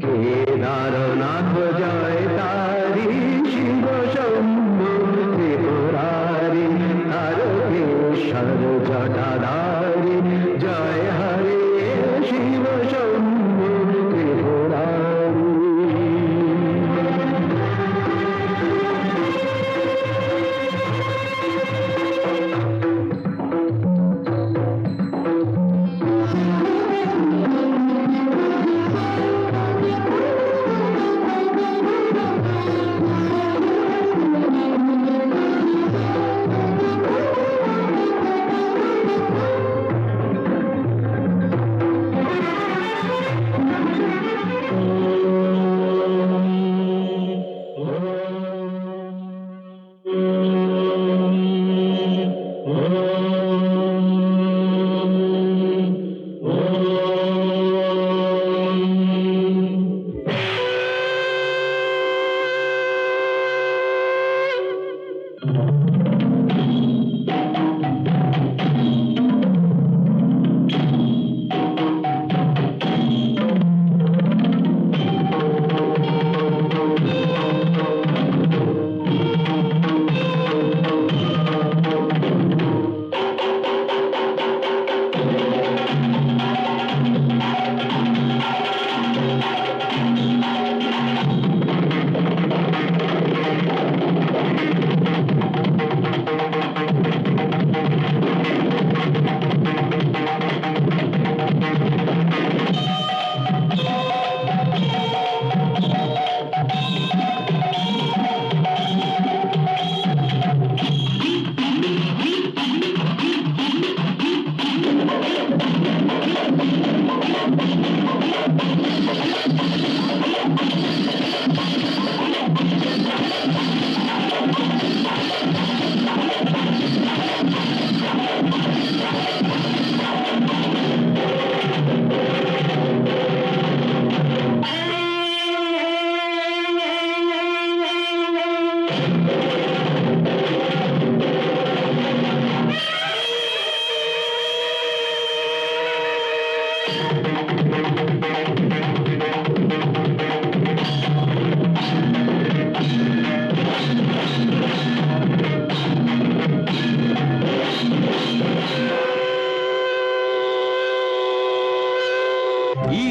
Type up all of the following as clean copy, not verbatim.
কেদারনাথ জয় তারি শিব শম্ভু ত্রিপুরারি তারকেশ্বর জটাধারী জয় হরে শিব শম্ভু ত্রিপুরারি।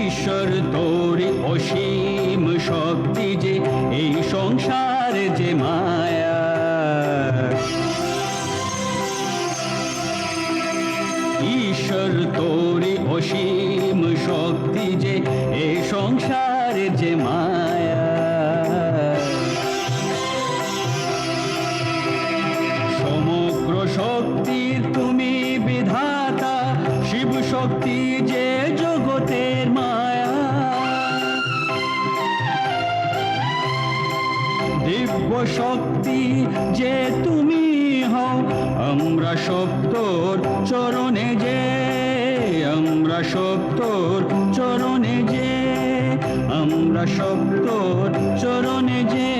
ঈশ্বর তোরে অসীম শক্তি যে এই সংসার যে মায়া, ঈশ্বর তোরে অসীম শক্তি যে এই সংসার যে মায়া, সমগ্র শক্তির তুমি বিধাতা, শিব শক্তি যে জগতের মায়া, দিব্য শক্তি যে তুমি হও, আমরা সব তোর চরণে যে, আমরা সব তোর চরণে যে, আমরা সব তোর চরণে যে।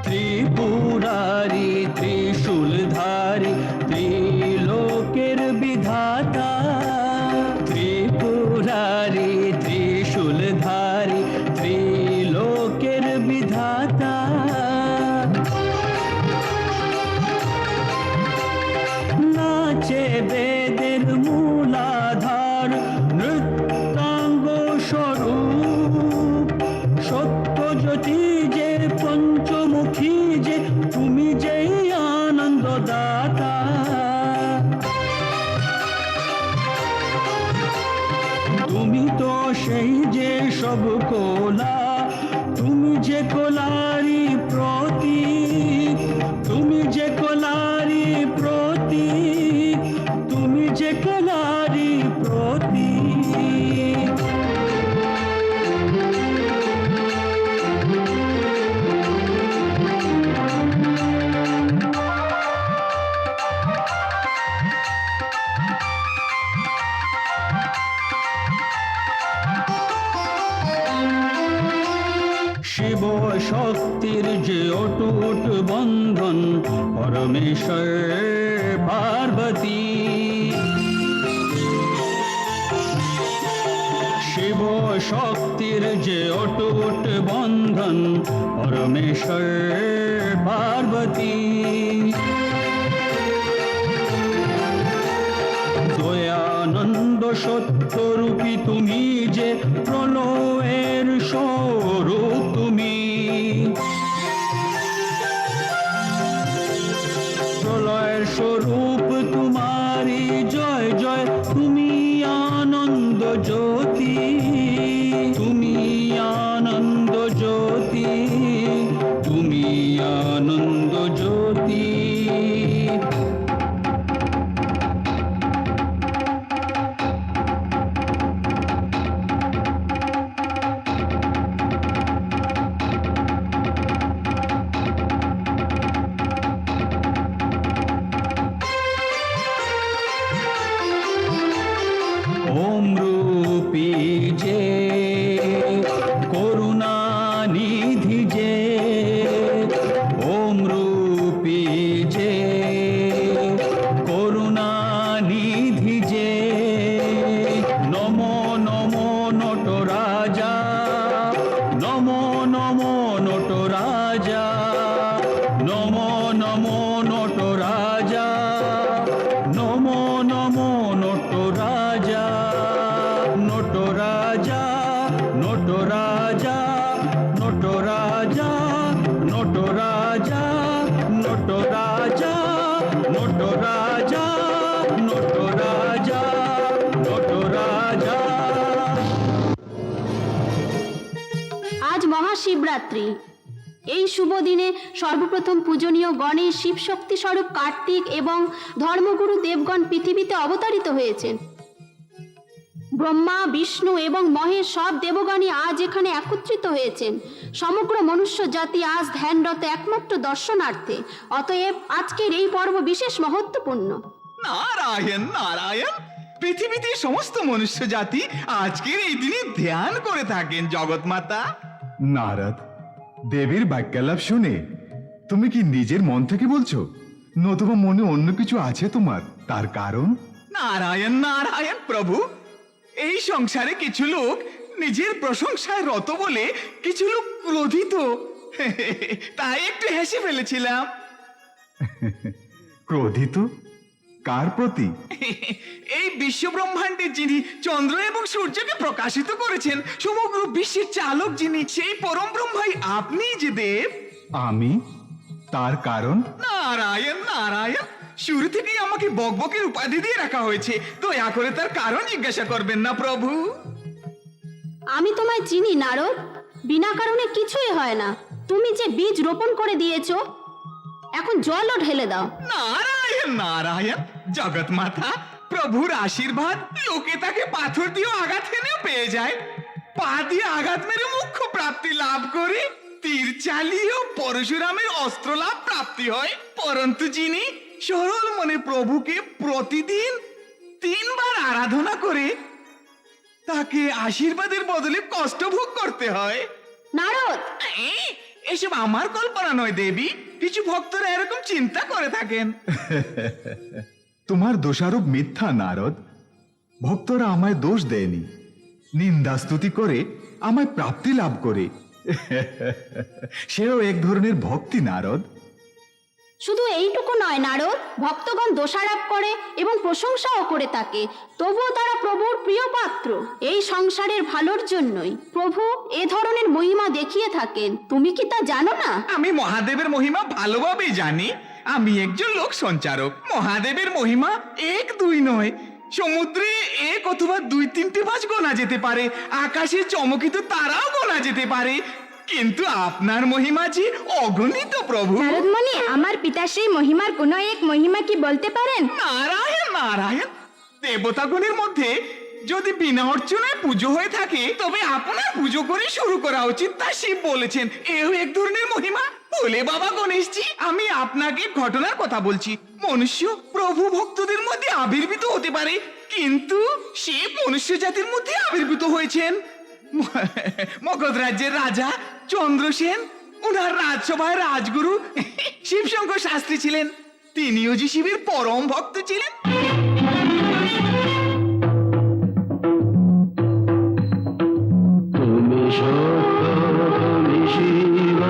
ত্রিপুরারি ত্রিশূলধারী ত্রিলোকের বিধাতা, ত্রিপুরারি ত্রিশূলধারী ত্রিলোকের বিধাতা, নাচে বেদের মূলাধার নৃত্যাঙ্গ স্বরূপ, সত্যজ্যোতি যে পঞ্চমুখী যে তুমি যেই আনন্দদাতা, তুমি তো সেই সব কোলা, তুমি যে কোলারি প্রতীক, তুমি যে কোলারি প্রতীক, তুমি যে কোলারি প্রতীক। শিব শক্তির যে অটুট বন্ধন, পরমেশ্বর পার্বতী। শিব শক্তির যে অটুট বন্ধন, পরমেশ্বর পার্বতী। দয়ানন্দ সত্যরূপী তুমি যে, প্রলয়ের স্বরূপ তুমি। প্রলয়ের স্বরূপ তোমারি জয় জয়, তুমি আনন্দ জ্যোতি, তুমি আনন্দ জ্যোতি, তুমি আনন্দ জ্যোতি। ওম রূপী যে, করুণা নিধি যে, ওম রূপী যে, করুণা নিধি যে। নমো নমো নটরাজা, নমো নমো নটরাজা, নমো নমো নটরাজা, নমো নমো নটরাজা। নটরাজা, নটরাজা, নটরাজা, নটরাজা, নটরাজা, নটরাজা, নটরাজা, নটরাজা। আজ মহাশিবরাত্রি। এই শুভ দিনে সর্বপ্রথম পূজনীয় গণেশ শিবশক্তি স্বরূপ কার্তিক এবং ধর্মগুরু দেবগণ পৃথিবীতে অবতারিত হয়েছেন। ব্রহ্মা, বিষ্ণু এবং মহেশ সব দেবগণই আজ এখানে একত্রিত হয়েছেন। সমগ্র মনুষ্য জাতি আজ ধ্যানরত একমাত্র দর্শনার্থে। অতএব আজকের এই পর্ব বিশেষ মহত্বপূর্ণ। নারায়ণ নারায়ণ, পৃথিবীতে সমস্ত মনুষ্য জাতি আজকের এই দিনে ধ্যান করে থাকেন জগৎমাতা। নারদ, দেবীর বাক্যালাপ শুনে তুমি কি নিজের মন থেকে বলছো, নতুবা মনে অন্য কিছু আছে তোমার? তার কারণ? নারায়ণ নারায়ণ প্রভু, এই সংসারে কিছু লোক নিজের প্রশংসায় রত বলে কিছু লোক ক্রোধিত, তাই একটু হেসে ফেলেছিলাম। ক্রোধিত? কার প্রতি? এই বিশ্ব ব্রহ্মাণ্ডে যিনি চন্দ্র এবং সূর্যকে প্রকাশিত করেছেন, সমগ্র বিশ্বের চালক যিনি, সেই পরম ব্রহ্মাই আপনিই যে দেব। আমি? তার কারণ? নারায়ণ নারায়ণ, শুরু থেকেই আমাকে বকবকের উপাধি দিয়ে রাখা হয়েছে, দয়া করে তার কারণ জিজ্ঞাসা করবেন না প্রভু। আমি তোমায় চিনি নারদ, বিনা কারণে কিছুই হয় না। তুমি যে বীজ রোপণ করে দিয়েছো, এখন জলও ঢেলে দাও। নারায়ণ নারায়ণ, জগৎ মাতা, প্রভুর আশীর্বাদ, লোকে তাকে পাথর দিয়ে আঘাত হেনেও পেয়ে যায়, পা দিয়ে আঘাত মেরে মুখ্য প্রাপ্তি লাভ করে, তীর চালিয়েও পরশুরামের অস্ত্র লাভ প্রাপ্তি হয়। পরন্তু যিনি সরল মনে প্রভুকে প্রতিদিন 3 বার আরাধনা করে, তাকে আশীর্বাদের বদলে কষ্ট ভোগ করতে হয়। নারদ, এসব আমার কল্পনা নয় দেবী, কিছু ভক্তরা এরকম চিন্তা করে থাকেন। তোমার দোষারোপ মিথ্যা নারদ। ভক্তরা আমায় দোষ দেয়নি, নিন্দাস্তুতি করে আমায় প্রাপ্তি লাভ করে। সেও এক ধরনের ভক্তি নারদ। শুধু এইটুকু নয় নারদ, ভক্তগণ দোষারোপ করে এবং প্রশংসাও করে থাকে, তবুও তারা প্রভুর প্রিয় পাত্র। এই সংসারের ভালোর জন্যই প্রভু এ ধরনের মহিমা দেখিয়ে থাকেন। তুমি কি তা জানো না? আমি মহাদেবের মহিমা ভালোভাবেই জানি। আমি একজন লোক সঞ্চারক। মহাদেবের মহিমা 1 2 নয়, সমুদ্রে এক অথবা 2-3টে মাছ গোনা যেতে পারে, আকাশে চমকিত তারাও গোনা যেতে পারে, কিন্তু আপনার মহিমা যে অগণিত প্রভু। নারদমণি, আমার পিতাশ্রী মহিমার কোনো এক মহিমা কি বলতে পারেন? নারায়ণ নারায়ণ, দেবতাগণের মধ্যে যদি বিনা অর্চনায় পুজো হয়ে থাকে তবে আপনার পুজো করে শুরু করা উচিত, তা শিব বলেছেন। এও এক ধরনের মহিমা। বলে বাবা গণেশজি, আমি আপনাকে ঘটনার কথা বলছি। মনুষ্য প্রভু ভক্তদের মধ্যে আবির্ভূত হতে পারে, কিন্তু শিব মনুষ্য জাতির মধ্যে আবির্ভূত হয়েছেন। মগধ রাজ্যের রাজা চন্দ্রসেন, ওনার রাজসভায় রাজগুরু শিবশঙ্কর শাস্ত্রী ছিলেন। তিনিও যে শিবের পরম ভক্ত ছিলেন। তুমি সত্য, তুমি শিব,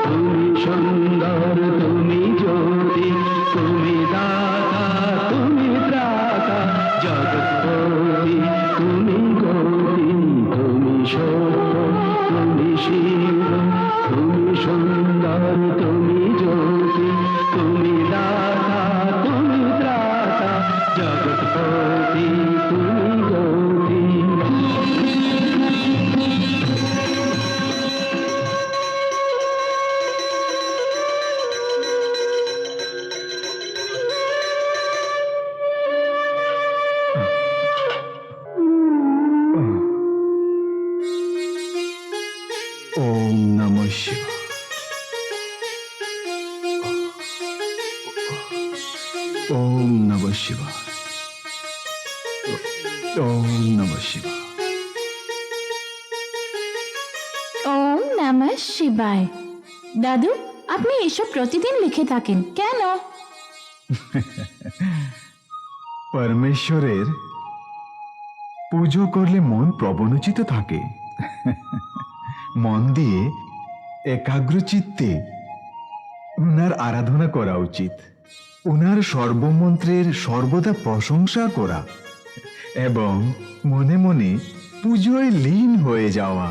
তুমি সুন্দর, তুমি জ্যোতি, তুমি দাতা, তুমি ত্রাতা, জগৎপতি, তুমি গতি। তুমি সত্য, তুমি শিব, তুমি সুন্দর, তুমি জ্যোতি, তুমি দাতা, তুমি ত্রাতা, জগৎপতি, তুমি গতি। ওম নমঃ শিবায়। ওম নমঃ শিবায়। ওম নমঃ শিবায়। ওম নমঃ শিবায়। দাদু, আপনি এসব প্রতিদিন লিখে থাকেন কেন? পরমেশ্বরের পুজো করলে মন প্রবণচিত থাকে। মন দিয়ে একাগ্র চিত্তে উনার আরাধনা করা উচিত। উনার সর্বমন্ত্রের সর্বদা প্রশংসা করা এবং মনে মনে পুজোয় লীন হয়ে যাওয়া।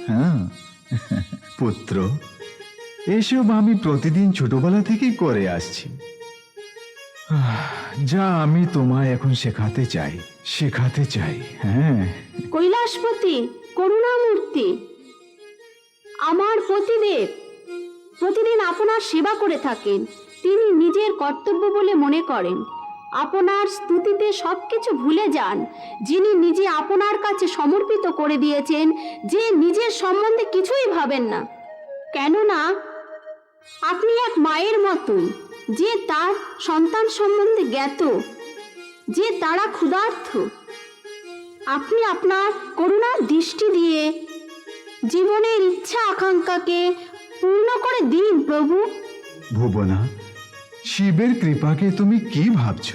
হ্যাঁ পুত্র, এসব আমি প্রতিদিন ছোটবেলা থেকেই করে আসছি। যা আমি তোমায় এখন শেখাতে চাই। হ্যাঁ, কৈলাসপতি, করুণামূর্তি, আমার পতিদেব প্রতিদিন আপনার সেবা করে থাকেন। তিনি নিজের কর্তব্য বলে মনে করেন। আপনার স্তুতিতে সবকিছু ভুলে যান। যিনি নিজে আপনার কাছে সমর্পিত করে দিয়েছেন, যে নিজের সম্বন্ধে কিছুই ভাবেন না। কেননা আপনি এক মায়ের মতোই, যে তার সন্তান সম্বন্ধে জ্ঞাত, যে তারা ক্ষুধার্ত। আপনি আপনার করুণার দৃষ্টি দিয়ে জীবনের ইচ্ছা আকাঙ্ক্ষাকে পূর্ণ করে দিন প্রভু। ভুবনা, শিবের কৃপাকে তুমি কি ভাবছ?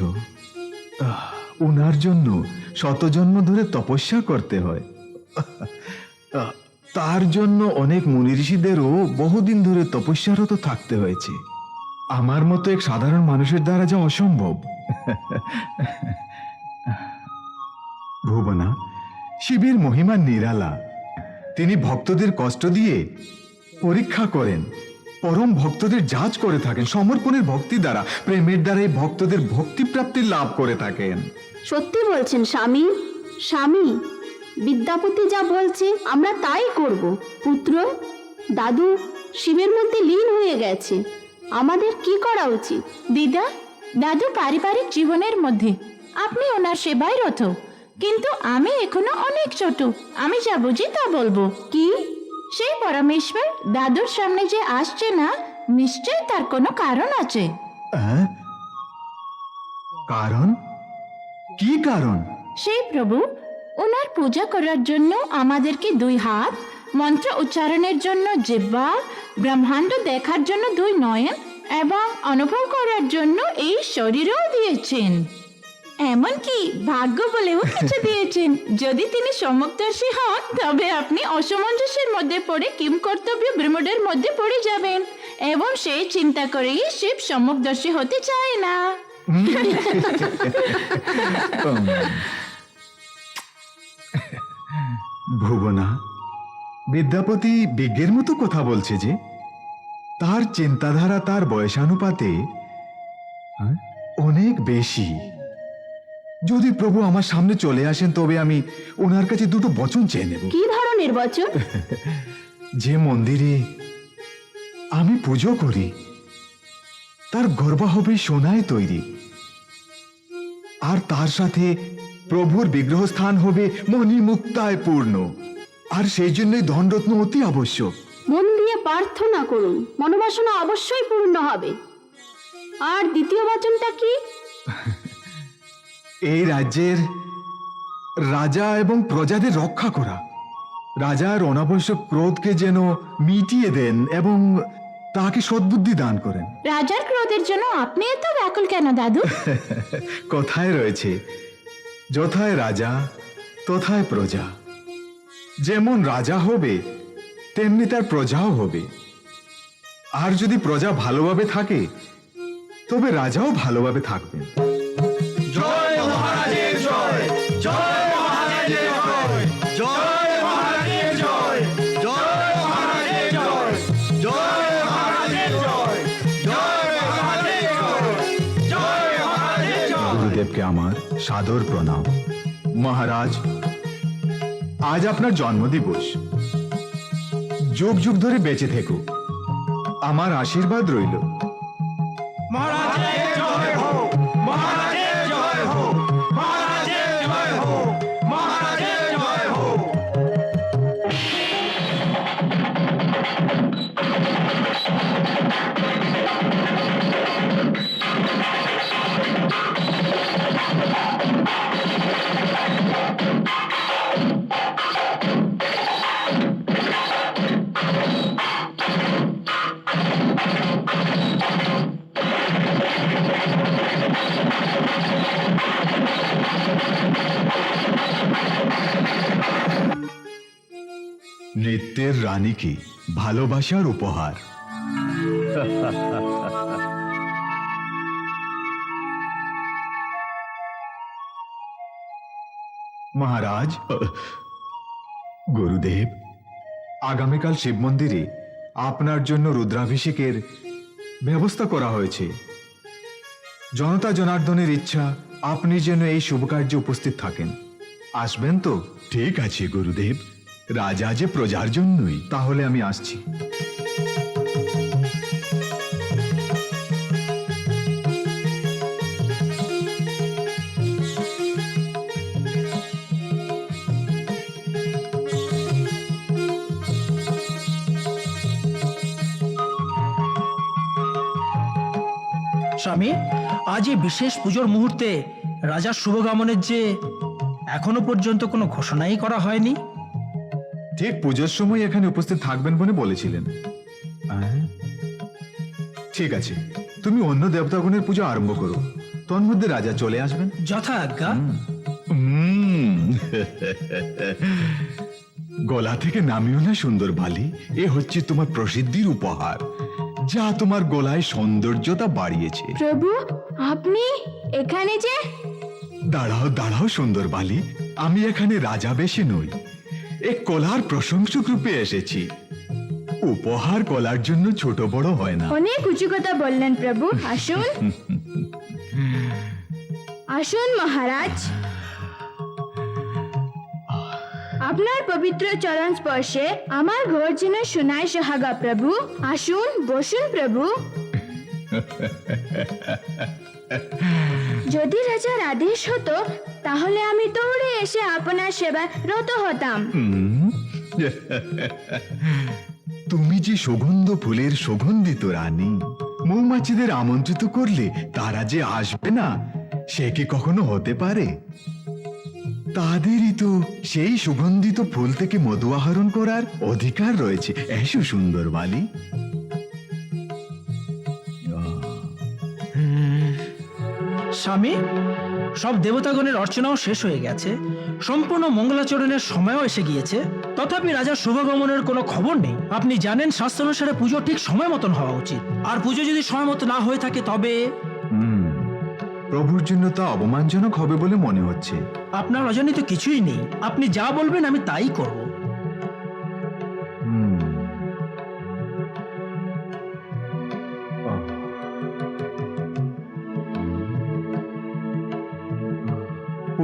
উনার জন্য শতজন্ম ধরে তপস্যা করতে হয়। তার জন্য অনেক মুনি ঋষিদেরও বহুদিন ধরে তপস্যারত থাকতে হয়েছে। আমার মতো এক সাধারণ মানুষের দ্বারা যা অসম্ভব। ভুবনা, শিবের মহিমা নিরালা। তিনি ভক্তদের কষ্ট দিয়ে পরীক্ষা করেন, পরম ভক্তদের যাচ করে থাকেন। সমর্পণের ভক্তি দ্বারা, প্রেমের দ্বারা এই ভক্তদের ভক্তি প্রাপ্তি লাভ করে থাকেন। সত্যি বলছেন স্বামী। স্বামী, বিদ্যাপতি যা বলছে আমরা তাই করব। পুত্র, দাদু শিবের মধ্যে লীন হয়ে গেছে। আমাদের কি করা উচিত? দিদা, দাদু পারিবারিক জীবনের মধ্যে, আপনি ওনার সেবায় রত, কিন্তু আমি এখনো অনেক ছোট। আমি যা বুঝি তা বলবো। কি? সেই পরমেশ্বর দাদুর সামনে যে আসছে না, নিশ্চয় তার কোনো কারণ আছে। কারণ? কি কারণ? সেই প্রভু ওনার পূজা করার জন্য আমাদেরকে 2 হাত, মন্ত্র উচ্চারণের জন্য জিহ্বা, ব্রহ্মাণ্ড দেখার জন্য 2 নয়ন এবং অনুভব করার জন্য এই শরীরও দিয়েছেন। এমনকি ভাগ্য বলেও কিছু দিয়েছেন। যদি তিনি সম্যকদর্শী হন, তবে আপনি অসামঞ্জস্যের মধ্যে পড়ে কিম কর্তব্য ব্রহ্মদের মধ্যে পড়ে যাবেন, এবং সেই চিন্তা করেই শিব সম্যকদর্শী হতে চায় না। ভুবনা, বিদ্যাপতি বিজ্ঞের মতো কথা বলছে যে। তার চিন্তাধারা তার বয়সানুপাতে অনেক বেশি। যদি প্রভু আমার সামনে চলে আসেন তবে আমি ওনার কাছে দুটো বচন চেয়ে নেব। কি ধরনের বচন? যে মন্দিরে আমি পুজো করি তার গর্বা হবে সোনায় তৈরি, আর তার সাথে প্রভুর বিগ্রহ স্থান হবে মণি মুক্তায় পূর্ণ, আর সেই জন্যই ধনরত্ন অতি আবশ্যক। মন দিয়ে প্রার্থনা করুন, মনোবাসনা অবশ্যই পূর্ণ হবে। আর দ্বিতীয় বচনটা কি? এই রাজ্যের রাজা এবং প্রজাদের রক্ষা করা, রাজার অনাবশ্যক ক্রোধকে যেন মিটিয়ে দেন এবং তাকে সদ্বুদ্ধি দান করেন। রাজার ক্রোধের জন্য আপনি এত ব্যাকুল কেন দাদু? কথায় রয়েছে, যথায় রাজা তথায় প্রজা। যেমন রাজা হবে তেমনি তার প্রজাও হবে, আর যদি প্রজা ভালোভাবে থাকে তবে রাজাও ভালোভাবে থাকবেন। জয় মহারাজের জয়, জয় মহারাজের জয়, জয় মহারাজের জয়, জয় মহারাজের জয়, জয় মহারাজের জয়, জয় মহারাজের জয়, জয় মহারাজের জয়। গুরুদেবকে আমার সাদর প্রণাম। মহারাজ, আজ আপনার জন্মদিবস। যুগ যুগ ধরে বেঁচে থেকো, আমার আশীর্বাদ রইল। মহারাজের জয় হোক, মহারাজের জয় হোক, মহারাজের জয় হোক, মহারাজের জয় হোক। নৃত্যের রানী কি ভালোবাসার উপহার। মহারাজ, গুরুদেব, আগামীকাল শিব মন্দিরে আপনার জন্য রুদ্রাভিষেকের ব্যবস্থা করা হয়েছে। জনতা জনার্দনের ইচ্ছা আপনি যেন এই শুভ কার্যে উপস্থিত থাকেন। আসবেন তো? ঠিক আছে গুরুদেব, রাজা যে প্রজার জন্যই। তাহলে আমি আসছি। স্বামী, আজ এই বিশেষ পুজোর মুহূর্তে রাজার শুভগমনের যে এখনো পর্যন্ত কোনো ঘোষণাই করা হয়নি। ঠিক পুজোর সময় এখানে উপস্থিত থাকবেন বলে বলেছিলেন। ঠিক আছে, তুমি অন্য দেবতাগণের পুজো আরম্ভ করো, তন্মধ্যে রাজা চলে আসবেন। যথা আজ্ঞা। গলা থেকে নামিও না সুন্দর বালি, এ হচ্ছে তোমার প্রসিদ্ধির উপহার, যা তোমার গলায় সৌন্দর্যতা বাড়িয়েছে। প্রভু, আপনি এখানে যে? দাঁড়াও দাঁড়াও সুন্দর বালি, আমি এখানে রাজা বেশি নই, এক কলার প্রশংসক রূপে এসেছি। উপহার কলার জন্য ছোট বড় হয় না। অনেক উঁচু কথা বললেন প্রভু। আসুন আসুন মহারাজ, আপনার পবিত্র চরণ স্পর্শে আমার ঘর যেন সোনায় সোহাগা। প্রভু আসুন, বসুন প্রভু। যদি রাজার আদেশ হতো তাহলে আমি দৌড়ে এসে আপনার সেবায় রত হতাম। তুমি যে সুগন্ধ ফুলের সুগন্ধিত রানী, মৌমাছিদের আমন্ত্রিত করলে তারা যে আসবে না সে কি কখনো হতে পারে? তাদেরই তো সেই সুগন্ধিত ফুল থেকে মধু আহরণ করার অধিকার রয়েছে। এসো সুন্দর বালি। স্বামী, সব দেবতাগণের অর্চনাও শেষ হয়ে গেছে, সম্পূর্ণ মঙ্গলাচরণের সময়ও এসে গিয়েছে, তথাপি রাজার শুভগমনের কোনো খবর নেই। আপনি জানেন শাস্ত্র অনুসারে পুজো ঠিক সময় মতন হওয়া উচিত, আর পুজো যদি সময় মতো না হয়ে থাকে তবে প্রভুর জন্য তা অপমানজনক হবে বলে মনে হচ্ছে। আপনার অজানিত কিছুই নেই, আপনি যা বলবেন আমি তাই করব।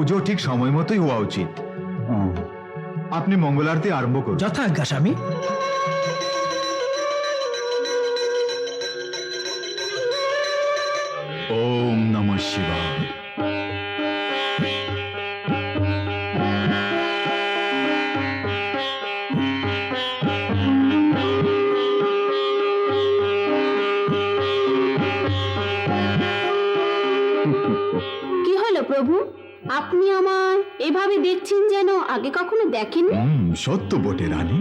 পুজো ঠিক সময় মতোই হওয়া উচিত। আপনি মঙ্গল আরতি আরম্ভ করুন। যথাজ্ঞা স্বামী। ওম নমঃ শিবায়। কি হলো প্রভু, আপনি আমায় এভাবে দেখছেন যেন আগে কখনো দেখেননি। সত্য বটে রানী,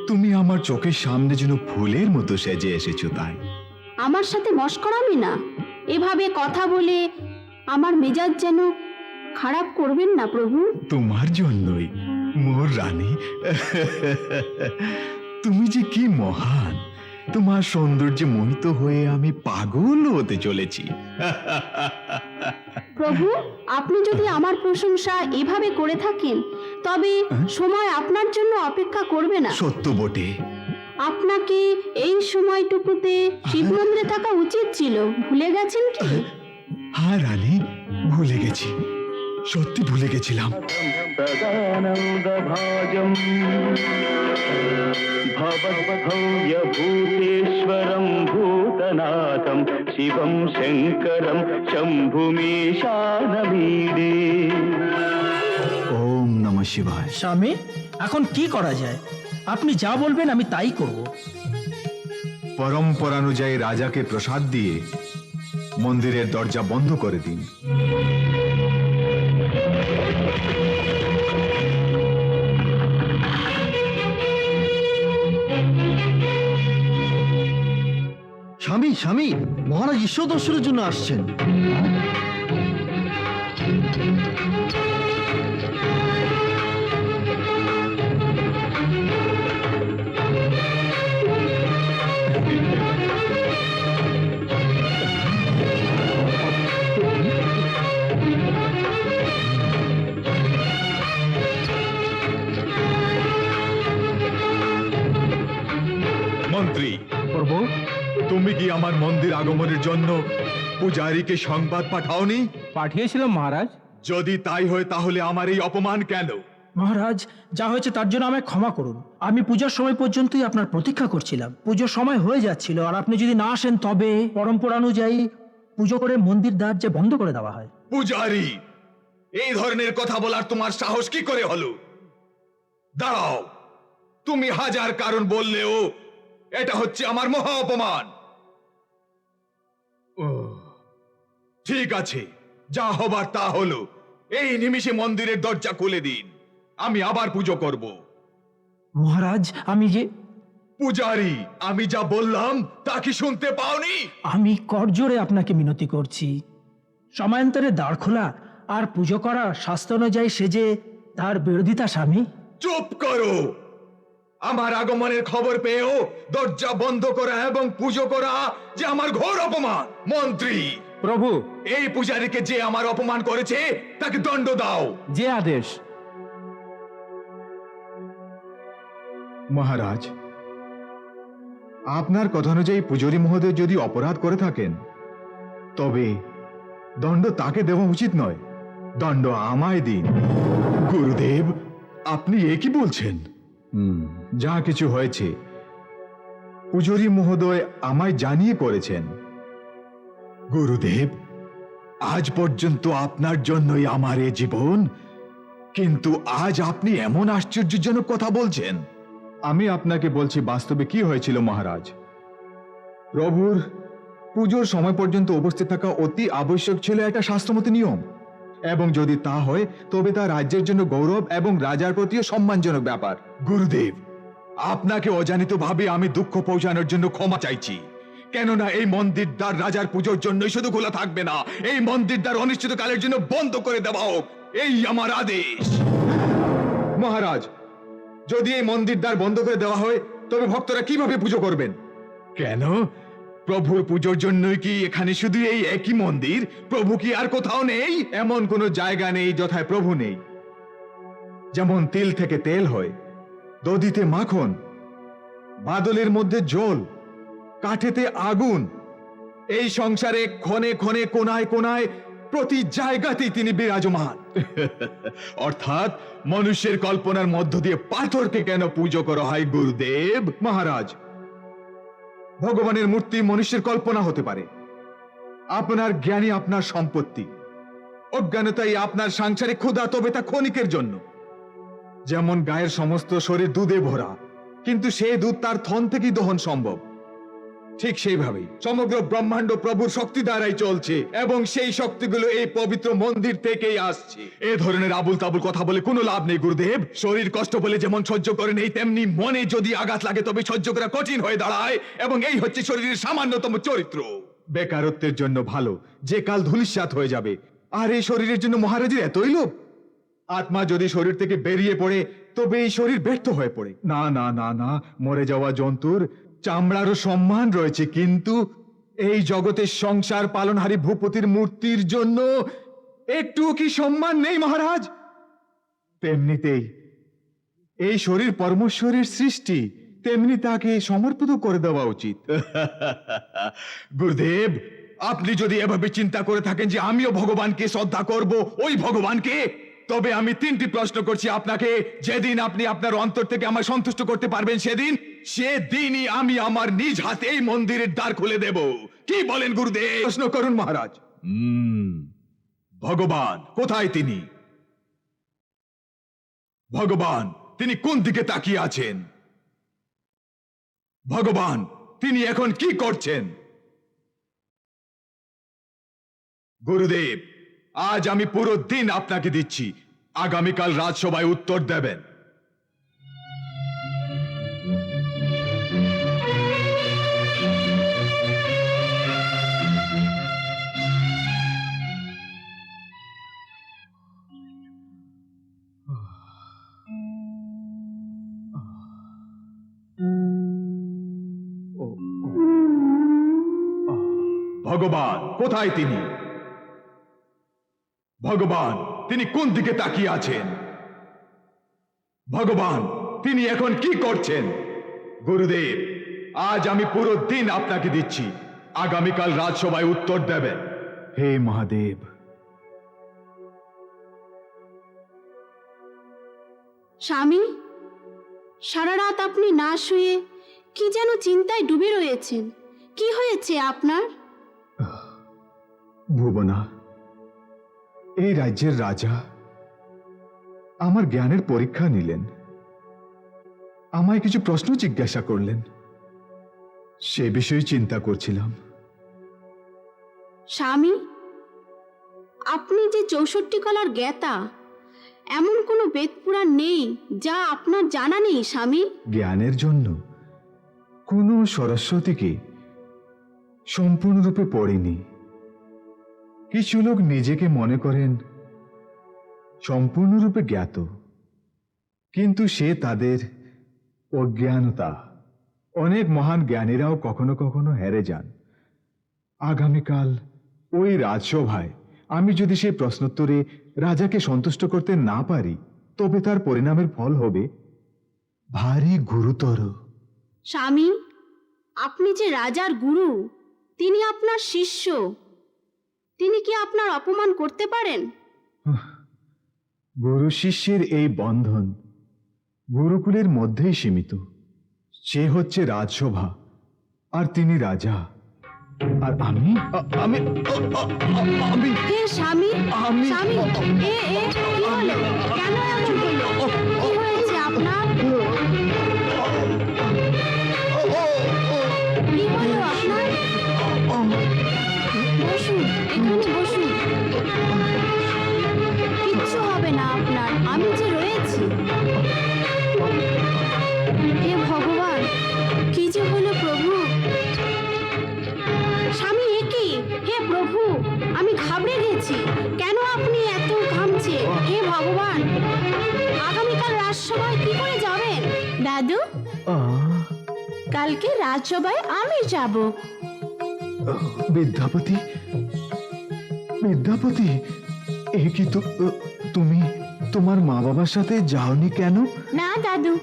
তুমি আমার চোখের সামনে যেন ফুলের মতো সেজে এসেছো তাই। আমার সাথে মশকরামি না, এভাবে কথা বলে আমার মেজাজ যেন খারাপ করবেন না প্রভু। তোমার জন্যই মোর রানী। তুমি যে কি মহান, তোমার সৌন্দর্যে মোহিত হয়ে আমি পাগল হতে চলেছি। প্রভু, আপনি যদি আমার প্রশংসা এভাবে করে থাকেন তবে সময় আপনার জন্য অপেক্ষা করবে না। সত্য বটে। আপনাকে এই সময়টুকুতে শিব মন্দিরে থাকা উচিত ছিল, ভুলে গেছেন কি? হ্যাঁ রানী, ভুলে গেছি, সত্যি ভুলে গেছিলাম। সদানন্দভাজম ভবদ্ভূতেশ্বরম ভূতনাথম শিবম শঙ্করম শম্ভুমেশানমীডে। ওম নমঃ শিবায়। স্বামী, এখন কি করা যায়? আপনি যা বলবেন আমি তাই করব। পরম্পরানুযায়ী রাজাকে প্রসাদ দিয়ে মন্দিরের দরজা বন্ধ করে দিন। স্বামী, স্বামী, মহারাজ ঈশ্বর দর্শনের জন্য আসছেন। মন্ত্রী, প্রভু, তুমি কি আমার মন্দির আগমনের জন্য পূজারীকে সংবাদ পাঠাওনি? পাঠিয়েছিলাম মহারাজ। যদি তাই হয় তাহলে আমার এই অপমান কেন? মহারাজ, যা হয়েছে তার জন্য আমায় ক্ষমা করুন। আমি পূজার সময় পর্যন্তই আপনার প্রতীক্ষা করছিলাম। পুজোর সময় হয়ে যাচ্ছিল, আর আপনি যদি না আসেন তবে পরম্পরা অনুযায়ী পুজো করে মন্দির দ্বার যে বন্ধ করে দেওয়া হয়। পূজারী, এই ধরনের কথা বলার তোমার সাহস কি করে হলো? দাঁড়াও, তুমি হাজার কারণ বললেও এটা হচ্ছে আমার মহা অপমান। ঠিক আছে, যা হবার তা হলো। এই নিমিষে মন্দিরের দরজা খুলে দিন, আমি আবার পুজো করব। মহারাজ, আমি যে পূজারী, আমি যা বললাম তা কি শুনতে পাওনি? আমি করজোড়ে আপনাকে মিনতি করছি। সময়ান্তরে দ্বার খোলা আর পুজো করা শাস্ত্র অনুযায়ী সেজে তার বিরোধিতা স্বামী। চুপ করো। আমার আগমনের খবর পেয়েও দরজা বন্ধ করা এবং পুজো করা যে আমার ঘোর অপমান। মন্ত্রী, প্রভু, এই পূজারীকে যে আমার অপমান করেছে তাকে দণ্ড দাও। যে আদেশ। মহারাজ, আপনার কথা অনুযায়ী পূজারী মহোদয় যদি অপরাধ করে থাকেন তবে দণ্ড তাকে দেওয়া উচিত নয়, দণ্ড আমায় দিন। গুরুদেব, আপনি এ কি বলছেন? যা কিছু হয়েছে পূজারী মহোদয় আমায় জানিয়ে করেছেন। গুরুদেব, আজ পর্যন্ত আপনার জন্যই আমার এ জীবন, কিন্তু আজ আপনি এমন আশ্চর্যজনক কথা বলছেন। আমি আপনাকে বলছি বাস্তবে কি হয়েছিল মহারাজ। প্রভুর পুজোর সময় পর্যন্ত উপস্থিত থাকা অতি আবশ্যক ছিল একটা শাস্ত্রমত নিয়ম, এবং যদি তা হয় তবে তা রাজ্যের জন্য গৌরব এবং রাজার প্রতিও সম্মানজনক ব্যাপার। গুরুদেব, আপনাকে অজানিতভাবে আমি দুঃখ পৌঁছানোর জন্য ক্ষমা চাইছি। কেননা এই মন্দির দ্বার রাজার পুজোর জন্যই শুধু খোলা থাকবে না, এই মন্দির দ্বার অনিশ্চিতকালের জন্য বন্ধ করে দেওয়া হোক, এই আমার আদেশ। মহারাজ, যদি এই মন্দির দ্বার বন্ধ করে দেওয়া হয় তবে ভক্তরা কিভাবে পুজো করবেন? কেন? প্রভুর পুজোর জন্যই কি এখানে শুধু এই একই মন্দির? প্রভু কি আর কোথাও নেই? এমন কোনো জায়গা নেই যথায় প্রভু নেই। যেমন তিল থেকে তেল হয়, দধিতে মাখন, বাদলের মধ্যে জল, কাঠেতে আগুন, এই সংসারে ক্ষণে ক্ষণে কোনায় কোনায় প্রতি জায়গাতেই তিনি বিরাজমান। অর্থাৎ মানুষের কল্পনার মধ্য দিয়ে পাথরকে কেন পুজো করা হয় গুরুদেব? মহারাজ, ভগবানের মূর্তি মানুষের কল্পনা হতে পারে, আপনার জ্ঞানই আপনার সম্পত্তি, অজ্ঞানতাই আপনার সাংসারিক ক্ষুধা, তবে তা ক্ষণিকের জন্য। যেমন গায়ের সমস্ত শরীর দুধে ভরা, কিন্তু সেই দুধ তার থন থেকেই দহন সম্ভব, ঠিক সেইভাবেই সমগ্র ব্রহ্মাণ্ড প্রভুর শক্তি দ্বারাই চলছে, এবং সেই শক্তিগুলো এই পবিত্র মন্দির থেকেই আসছে। এ ধরনের আবুল তাবুল কথা বলে কোনো লাভ নেই গুরুদেব। শরীর কষ্ট বলে যেমন সহ্য করেন, এই তেমনি মনে যদি আঘাত লাগে তবে সহ্য করা কঠিন হয়ে দাঁড়ায়, এবং এই হচ্ছে শরীরের সামান্যতম চরিত্র। বেকারত্বের জন্য ভালো যে কাল ধূলিসাৎ হয়ে যাবে, আর এই শরীরের জন্য মহারাজের এতই লোভ। আত্মা যদি শরীর থেকে বেরিয়ে পড়ে তবে এই শরীর ব্যর্থ হয়ে পড়ে। না না না না, মরে যাওয়া জন্তুর চামড়ারও সম্মান রয়েছে, কিন্তু এই জগতের সংসার পালনহারী ভূপতির মূর্তির জন্য একটুও কি সম্মান নেই মহারাজ? তেমনিতেই এই শরীর পরমেশ্বরের সৃষ্টি, তেমনি তাকে সমর্পিত করে দেওয়া উচিত। গুরুদেব, আপনি যদি এভাবে চিন্তা করে থাকেন যে আমিও ভগবানকে শ্রদ্ধা করব, ওই ভগবানকে, তবে আমি 3টি প্রশ্ন করছি আপনাকে। যেদিন আপনি আপনার অন্তর থেকে আমায় সন্তুষ্ট করতে পারবেন সেদিনই আমি আমার নিজ হাতে এই মন্দিরের দ্বার খুলে দেব। কি বলেন গুরুদেব? প্রশ্ন করুন মহারাজ। ভগবান কোথায়? তিনি ভগবান, তিনি কোন দিকে তাকিয়ে আছেন? ভগবান, তিনি এখন কি করছেন? গুরুদেব, আজ আমি পুরো দিন আপনাকে দিচ্ছি, আগামীকাল রাজসভায় উত্তর দেবেন। ভগবান কোথায়? তিনি ভগবান, তিনি কোন দিকে তাকিয়ে আছেন? ভগবান, তিনি এখন কি করছেন? গুরুদেব, আজ আমি পুরো দিন আপনাকে দিচ্ছি, আগামীকাল রাজসভায় উত্তর দেবেন। হে মহাদেব। স্বামী, সারা রাত আপনি না শুয়ে কি যেন চিন্তায় ডুবে রয়েছেন। কি হয়েছে আপনার? ভুবনা, এই রাজ্যের রাজা আমার জ্ঞানের পরীক্ষা নিলেন, আমায় কিছু প্রশ্ন জিজ্ঞাসা করলেন, সে বিষয়ে চিন্তা করছিলাম। স্বামী, আপনি যে 64 কলার জ্ঞাতা, এমন কোনো বেদ পুরাণ নেই যা আপনার জানা নেই স্বামী। জ্ঞানের জন্য কোনো সরস্বতীকে সম্পূর্ণরূপে পড়েনি। কিছু লোক নিজেকে মনে করেন সম্পূর্ণরূপে জ্ঞাত, কিন্তু সে তাদের অজ্ঞানতা। অনেক মহান জ্ঞানীরাও কখনো কখনো হেরে যান। আগামীকাল ওই রাজসভায় আমি যদি সেই প্রশ্নোত্তরে রাজাকে সন্তুষ্ট করতে না পারি, তবে তার পরিণামের ফল হবে ভারী গুরুতর। স্বামী, আপনি যে রাজার গুরু, তিনি আপনার শিষ্য, তিনি কি আপনার অপমান করতে পারেন? গুরু শিষ্যের এই বন্ধন গুরুকুলের মধ্যেই সীমিত। সে হচ্ছে রাজসভা, আর তিনি রাজা, আর আমি আমি আমি হে স্বামী, স্বামী, কি হলো? কেন এমন হলো? কি হয়েছে আপনার? কি হলো আপনার? বসুন, এখানে বসুন। কিচ্ছু হবে না আপনার, আমি যে রয়েছি। হে ভগবান, কি যে হলো প্রভু! স্বামী, একি! হে প্রভু, আমি ঘাবড়ে গেছি। কেন আপনি এত ঘামছে? হে ভগবান, আগামীকাল রাজসভায় কি করে যাবেন? দাদু, কালকে রাজসভায় আমি যাব। বিদ্যাপতি, বিদ্যাপতি, এ কি তুমি তোমার মা বাবার সাথে যাওনি কেন? না দাদু,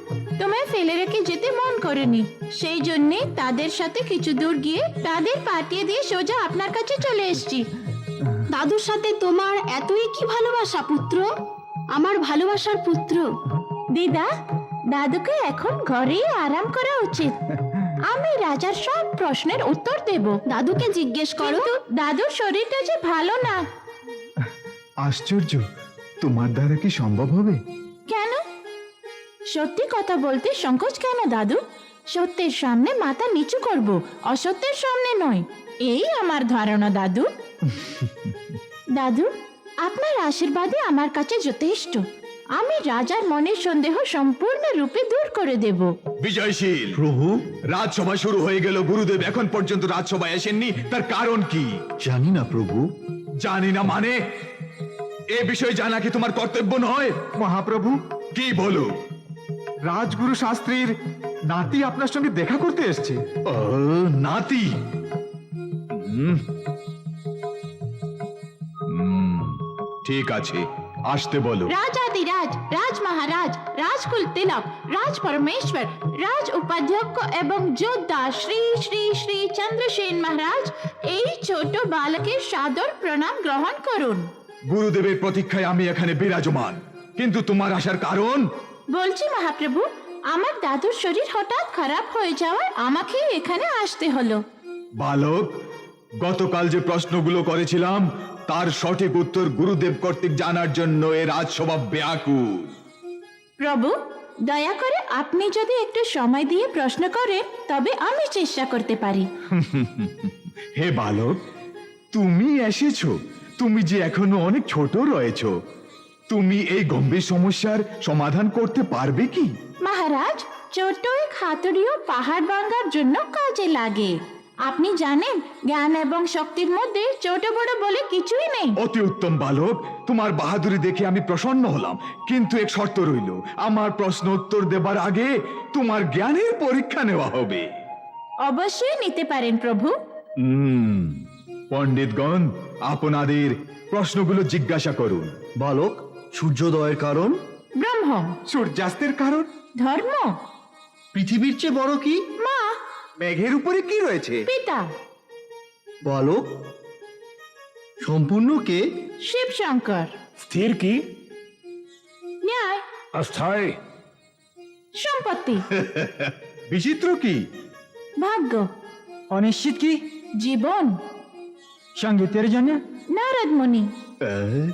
তোমায় ফেলে রেখে যেতে মন করেনি, সেই জন্যে তাদের সাথে কিছু দূর গিয়ে তাদের পাঠিয়ে দিয়ে সোজা আপনার কাছে চলে এসেছি। দাদুর সাথে তোমার এতই কি ভালোবাসা পুত্র, আমার ভালোবাসার পুত্র? দিদা, দাদুকে এখন ঘরেই আরাম করা উচিত। আমি রাজার সব প্রশ্নের উত্তর দেব। দাদুকে জিজ্ঞেস করো। কিন্তু দাদুর শরীরটা যে ভালো না। আশ্চর্য, তোমার দ্বারা কি সম্ভব হবে? কেন? সত্যি কথা বলতে সংকোচ কেন দাদু? সত্যের সামনে মাথা নিচু করব, অসত্যের সামনে নয়, এই আমার ধারণা দাদু। দাদু, আপনার আশীর্বাদই আমার কাছে যথেষ্ট। আমি রাজার মনের সন্দেহ সম্পূর্ণরূপে দূর করে দেব। বিজয়শীল প্রভু, রাজসভা শুরু হয়ে গেল, গুরুদেব এখন পর্যন্ত রাজসভায় আসেননি, তার কারণ কি? জানি না প্রভু। জানি না মানে? এ বিষয়ে জানা কি তোমার কর্তব্য নয়? মহাপ্রভু, কি বলো? রাজগুরু শাস্ত্রীর নাতি আপনার সঙ্গে দেখা করতে এসেছে। নাতি? ঠিক আছে, আসতে বলো। রাজাদিরাজ, রাজ মহারাজ, রাজকুল তিলক, রাজ পরমেশ্বর, রাজ উপাধ্যক্ষ এবং যোদ্ধা শ্রী শ্রী শ্রী চন্দ্রসেন মহারাজ, এই ছোট বালকের সাদর প্রণাম গ্রহণ করুন। গুরুদেবের প্রতীক্ষায় আমি এখানে বিরাজমান, কিন্তু তোমার আসার কারণ? বলছি মহাপ্রভু, আমার দাদুর শরীর হঠাৎ খারাপ হয়ে যাওয়ায় আমাকে এখানে আসতে হলো। বালক, গতকাল যে প্রশ্নগুলো করেছিলাম তার সঠিক উত্তর গুরুদেব কর্তৃক জানার জন্য এ রাজসভা ব্যাকুল। প্রভু, দয়া করে আপনি যদি একটু সময় দিয়ে প্রশ্ন করেন তবে আমি চেষ্টা করতে পারি। হে বালক, তুমি এসেছো, তুমি যে এখনো অনেক ছোট রয়েছো, তুমি এই গম্ভীর সমস্যার সমাধান করতে পারবে কি? মহারাজ, ছোট এক হাতুড়িও পাহাড় ভাঙার জন্য কাজে লাগে। আপনি জানেন, জ্ঞান এবং শক্তির মধ্যে ছোট বড় বলে কিছুই নেই। অতি উত্তম বালক, তোমার বাহাদুরি দেখে আমি প্রসন্ন হলাম, কিন্তু এক শর্ত রইল, আমার প্রশ্ন উত্তর দেবার আগে তোমার জ্ঞানের পরীক্ষা নেওয়া হবে। অবশ্যই নিতে পারেন প্রভু। পণ্ডিতগণ, আপনাদের প্রশ্নগুলো জিজ্ঞাসা করুন। বালক, সূর্যোদয়ের কারণ? ব্রহ্ম। সূর্যাস্তের কারণ? ধর্ম। পৃথিবীর চেয়ে বড় কি? মা। মেঘের উপরে কি রয়েছে? পিতা। বালক, সম্পূর্ণ কে? শিব শঙ্কর। স্থির কি? ন্যায়। অস্থায়ী। সম্পত্তি। বিচিত্র কি? ভাগ্য। অনিশ্চিত কি? জীবন। সঙ্গীতের জন্য? নারদ মুনি।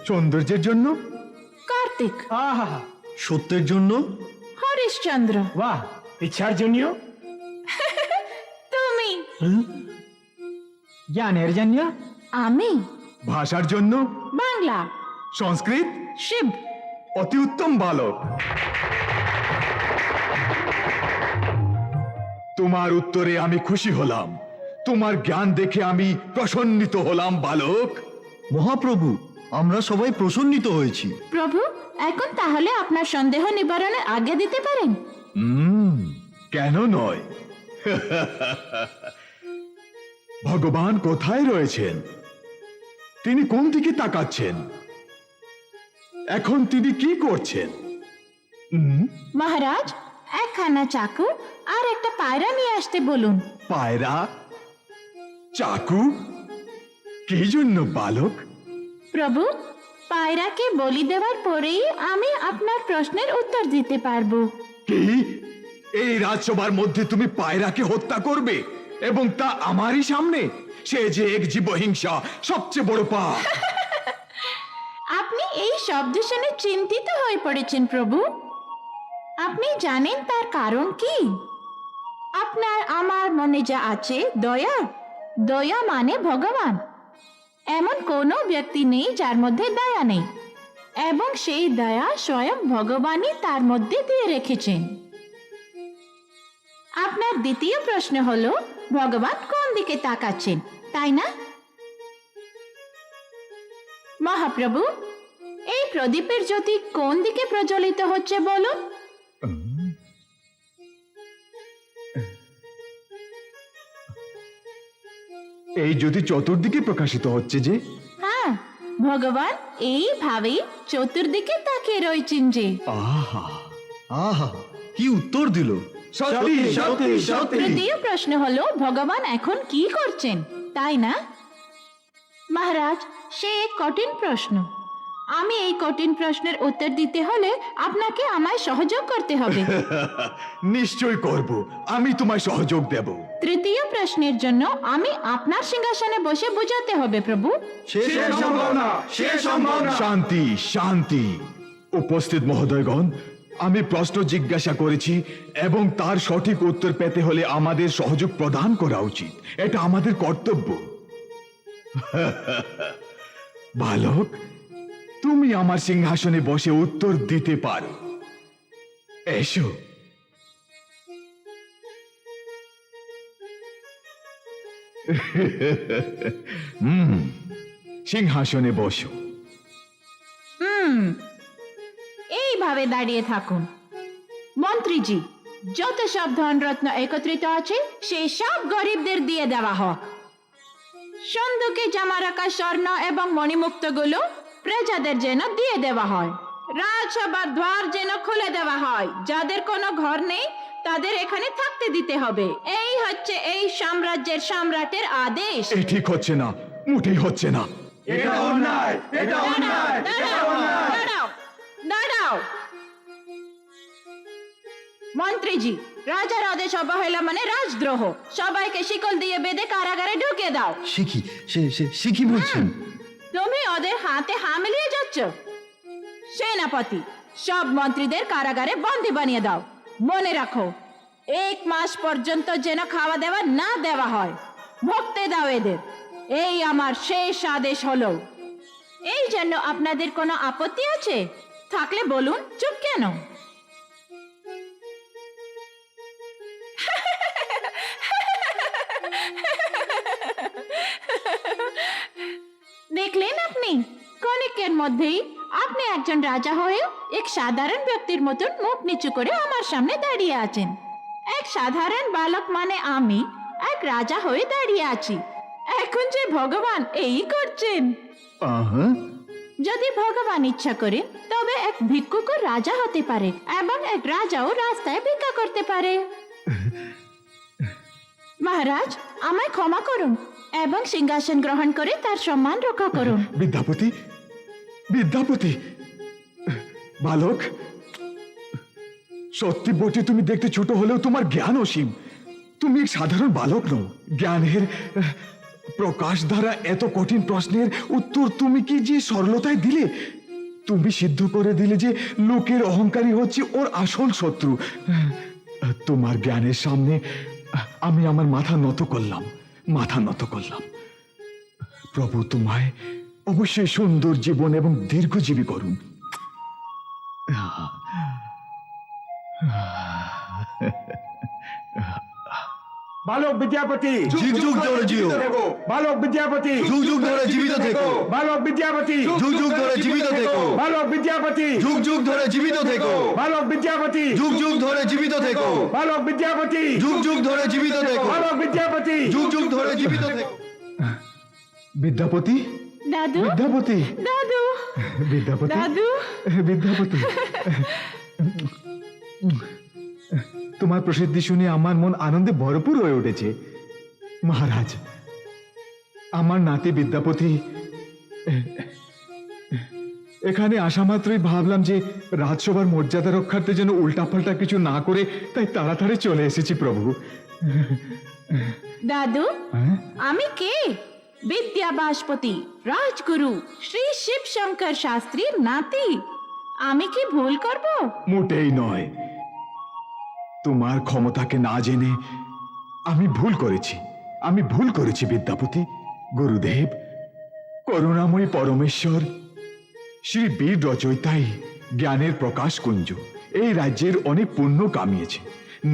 সৌন্দর্যের জন্য? কার্তিক। আহা, সত্যের জন্য? হরিশ্চন্দ্র। বাহ, ইচ্ছার জন্য? তুমি। জ্ঞানের জন্য? আমি। ভাষার জন্য? বাংলা। সংস্কৃত? শিব। অতি উত্তম বালক, তোমার উত্তরে আমি খুশি হলাম, তোমার জ্ঞান দেখে আমি প্রসন্নিত হলাম বালক। মহাপ্রভু, আমরা সবাই প্রসন্নিত হয়েছি। প্রভু, এখন তাহলে আপনার সন্দেহ নিবারণের আজ্ঞা দিতে পারেন? কেন নয়? ভগবান কোথায় রয়েছেন? তিনি কোন দিকে তাকাচ্ছেন? এখন তিনি কি করছেন? মহারাজ, একখানা চাকু আর একটা পায়রা নিয়ে আসতে বলুন। পায়রা? চাকু? কি জন্য বালক? প্রভু, পায়রাকে বলি দেওয়ার পরেই আমি আপনার প্রশ্নের উত্তর দিতে পারবো। কি? এই রাজসভার মধ্যে তুমি পায়রাকে হত্যা করবে, এবং তা আমারই সামনে? সে যে এক জীবহিংসা, সবচেয়ে বড় পাপ। আপনি এই শব্দ শুনে চিন্তিত হয়ে পড়েছেন প্রভু। আপনি জানেন তার কারণ কি? আপনার আমার মনে যা আছে দয়া, দয়া মানে ভগবান। এমন কোনো ব্যক্তি নেই যার মধ্যে দয়া নেই, এবং সেই দয়া স্বয়ং ভগবানই তার মধ্যে দিয়ে রেখেছেন। আপনার দ্বিতীয় প্রশ্ন হলো, ভগবান কোন দিকে তাকাচ্ছেন, তাই না? মহাপ্রভু, এই প্রদীপের জ্যোতি কোন দিকে প্রজ্বলিত হচ্ছে বলুন? এই জ্যোতি চতুর্দিকে প্রকাশিত হচ্ছে যে? হ্যাঁ, ভগবান এইভাবেই চতুর্দিকে তাকিয়ে রয়েছেন যে। আহা, আহা, কি উত্তর দিল! সত্যি সত্যি সত্যি। তৃতীয় প্রশ্ন হলো, ভগবান এখন কি করছেন, তাই না? মহারাজ, সে এক কঠিন প্রশ্ন। আমি এই কঠিন প্রশ্নের উত্তর দিতে হলে আপনাকে আমায় সহযোগ করতে হবে। নিশ্চয় করব, আমি তোমায় সহযোগ দেব। তৃতীয় প্রশ্নের জন্য আমি আপনার সিংহাসনে বসে বোঝাতে হবে প্রভু। শান্তি, শান্তি। উপস্থিত মহোদয়গণ, আমি প্রশ্ন জিজ্ঞাসা করেছি এবং তার সঠিক উত্তর পেতে হলে আমাদের সহযোগ প্রদান করা উচিত। এটা আমাদের কর্তব্য। বালক, তুমি আমার সিংহাসনে বসে উত্তর দিতে পারো। এসো। সিংহাসনে বসো। এইভাবে দাঁড়িয়ে থাকুন। মন্ত্রীজি, যত সব ধনরত্ন একত্রিত আছে সেই সব গরিবদের দিয়ে দেওয়া হোক। সন্দুকে জমা রাখা স্বর্ণ এবং মণিমুক্তগুলো প্রজাদের যেন দিয়ে দেওয়া হয়। রাজসভার দ্বার যেন খুলে দেওয়া হয়। যাদের কোনো ঘর নেই তাদের এখানে থাকতে দিতে হবে। এই হচ্ছে এই সাম্রাজ্যের সম্রাটের আদেশ। এ ঠিক হচ্ছে না, মোটেই হচ্ছে না। দাঁড়াও। মন্ত্রীজি, রাজার আদেশ অবহেলা মানে রাজদ্রোহ। সবাইকে শিকল দিয়ে বেঁধে কারাগারে ঢুকে দাও। সে কি বলছেন? তুমি ওদের হাতে মিলিয়ে যাচ্ছ। সেনাপতি, সব মন্ত্রীদের কারাগারে বন্দী বানিয়ে দাও। মনে রাখো, 1 মাস পর্যন্ত যেন খাওয়া দাওয়া না দেওয়া হয়। ভুগতে দাও এদের। এই আমার শেষ আদেশ হলো। এই জন্য আপনাদের কোনো আপত্তি আছে? থাকলে বলুন, চুপ কেন? দেখলেন আপনি, ক্ষণিকের মধ্যেই আপনি একজন রাজা হয়ে এক সাধারণ ব্যক্তির মতন মুখ নিচু করে আমার সামনে দাঁড়িয়ে আছেন। এক সাধারণ বালক মানে আমি এক রাজা হয়ে দাঁড়িয়ে আছি। এখন যে ভগবান এই করছেন। যদি ভগবান ইচ্ছা করে তবে এক ভিক্ষুকও রাজা হতে পারে এবং এক রাজাও রাস্তায় ভিক্ষা করতে পারে। মহারাজ, আমায় ক্ষমা করুন এবং সিংহাসন গ্রহণ করে তার সম্মান রক্ষা করুন। বিদ্যাপতি, বিদ্যাপতি, বালক, সত্যি বটে তুমি দেখতে ছোট হলেও তোমার জ্ঞান অসীম। তুমি এক সাধারণ বালক নও। জ্ঞানের প্রকাশ দ্বারা এত কঠিন প্রশ্নের উত্তর তুমি কি যে সরলতায় দিলে! তুমি সিদ্ধ করে দিলে যে লোকের অহংকারী হচ্ছে ওর আসল শত্রু। তোমার জ্ঞানের সামনে আমি আমার মাথা নত করলাম, মাথা নত করলাম। প্রভু তোমায় অবশ্যই সুন্দর জীবন এবং দীর্ঘজীবী করুন। বালক বিদ্যাপতি, যুগ যুগ ধরে জিও। বালক বিদ্যাপতি, যুগ যুগ ধরে জীবিত থেকো। বালক বিদ্যাপতি, যুগ যুগ ধরে জীবিত থেকো। বালক বিদ্যাপতি, যুগ যুগ ধরে জীবিত থেকো। বালক বিদ্যাপতি, যুগ যুগ ধরে জীবিত থেকো। বালক বিদ্যাপতি, যুগ যুগ ধরে জীবিত থেকো। বালক বিদ্যাপতি, যুগ যুগ ধরে জীবিত থেকো। বিদ্যাপতি, দাদু, বিদ্যাপতি, দাদু, বিদ্যাপতি, দাদু। বিদ্যাপতি, তোমার প্রসিদ্ধি শুনে আমার মন আনন্দে ভরপুর হয়ে উঠেছে। মহারাজ, আমার নাতি বিদ্যাপতি এখানে আসা মাত্রই ভাবলাম যে রাজসভার মর্যাদা রক্ষার্থে যেন উল্টাপাল্টা কিছু না করে তাই তাড়াতাড়ি চলে এসেছি প্রভু। দাদু, হ্যাঁ? আমি কে? বিদ্যাবাসপতি, রাজগুরু শ্রী শিব শঙ্কর শাস্ত্রীর নাতি। আমি কি ভুল করব? মোটেই নয়। তোমার ক্ষমতাকে না জেনে আমি ভুল করেছি, আমি ভুল করেছি বিদ্যাপতি। গুরুদেব, করুণাময়ী পরমেশ্বর শ্রী বীর রচয়িতাই জ্ঞানের প্রকাশ কুঞ্জ এই রাজ্যের অনেক পুণ্য কামিয়েছে।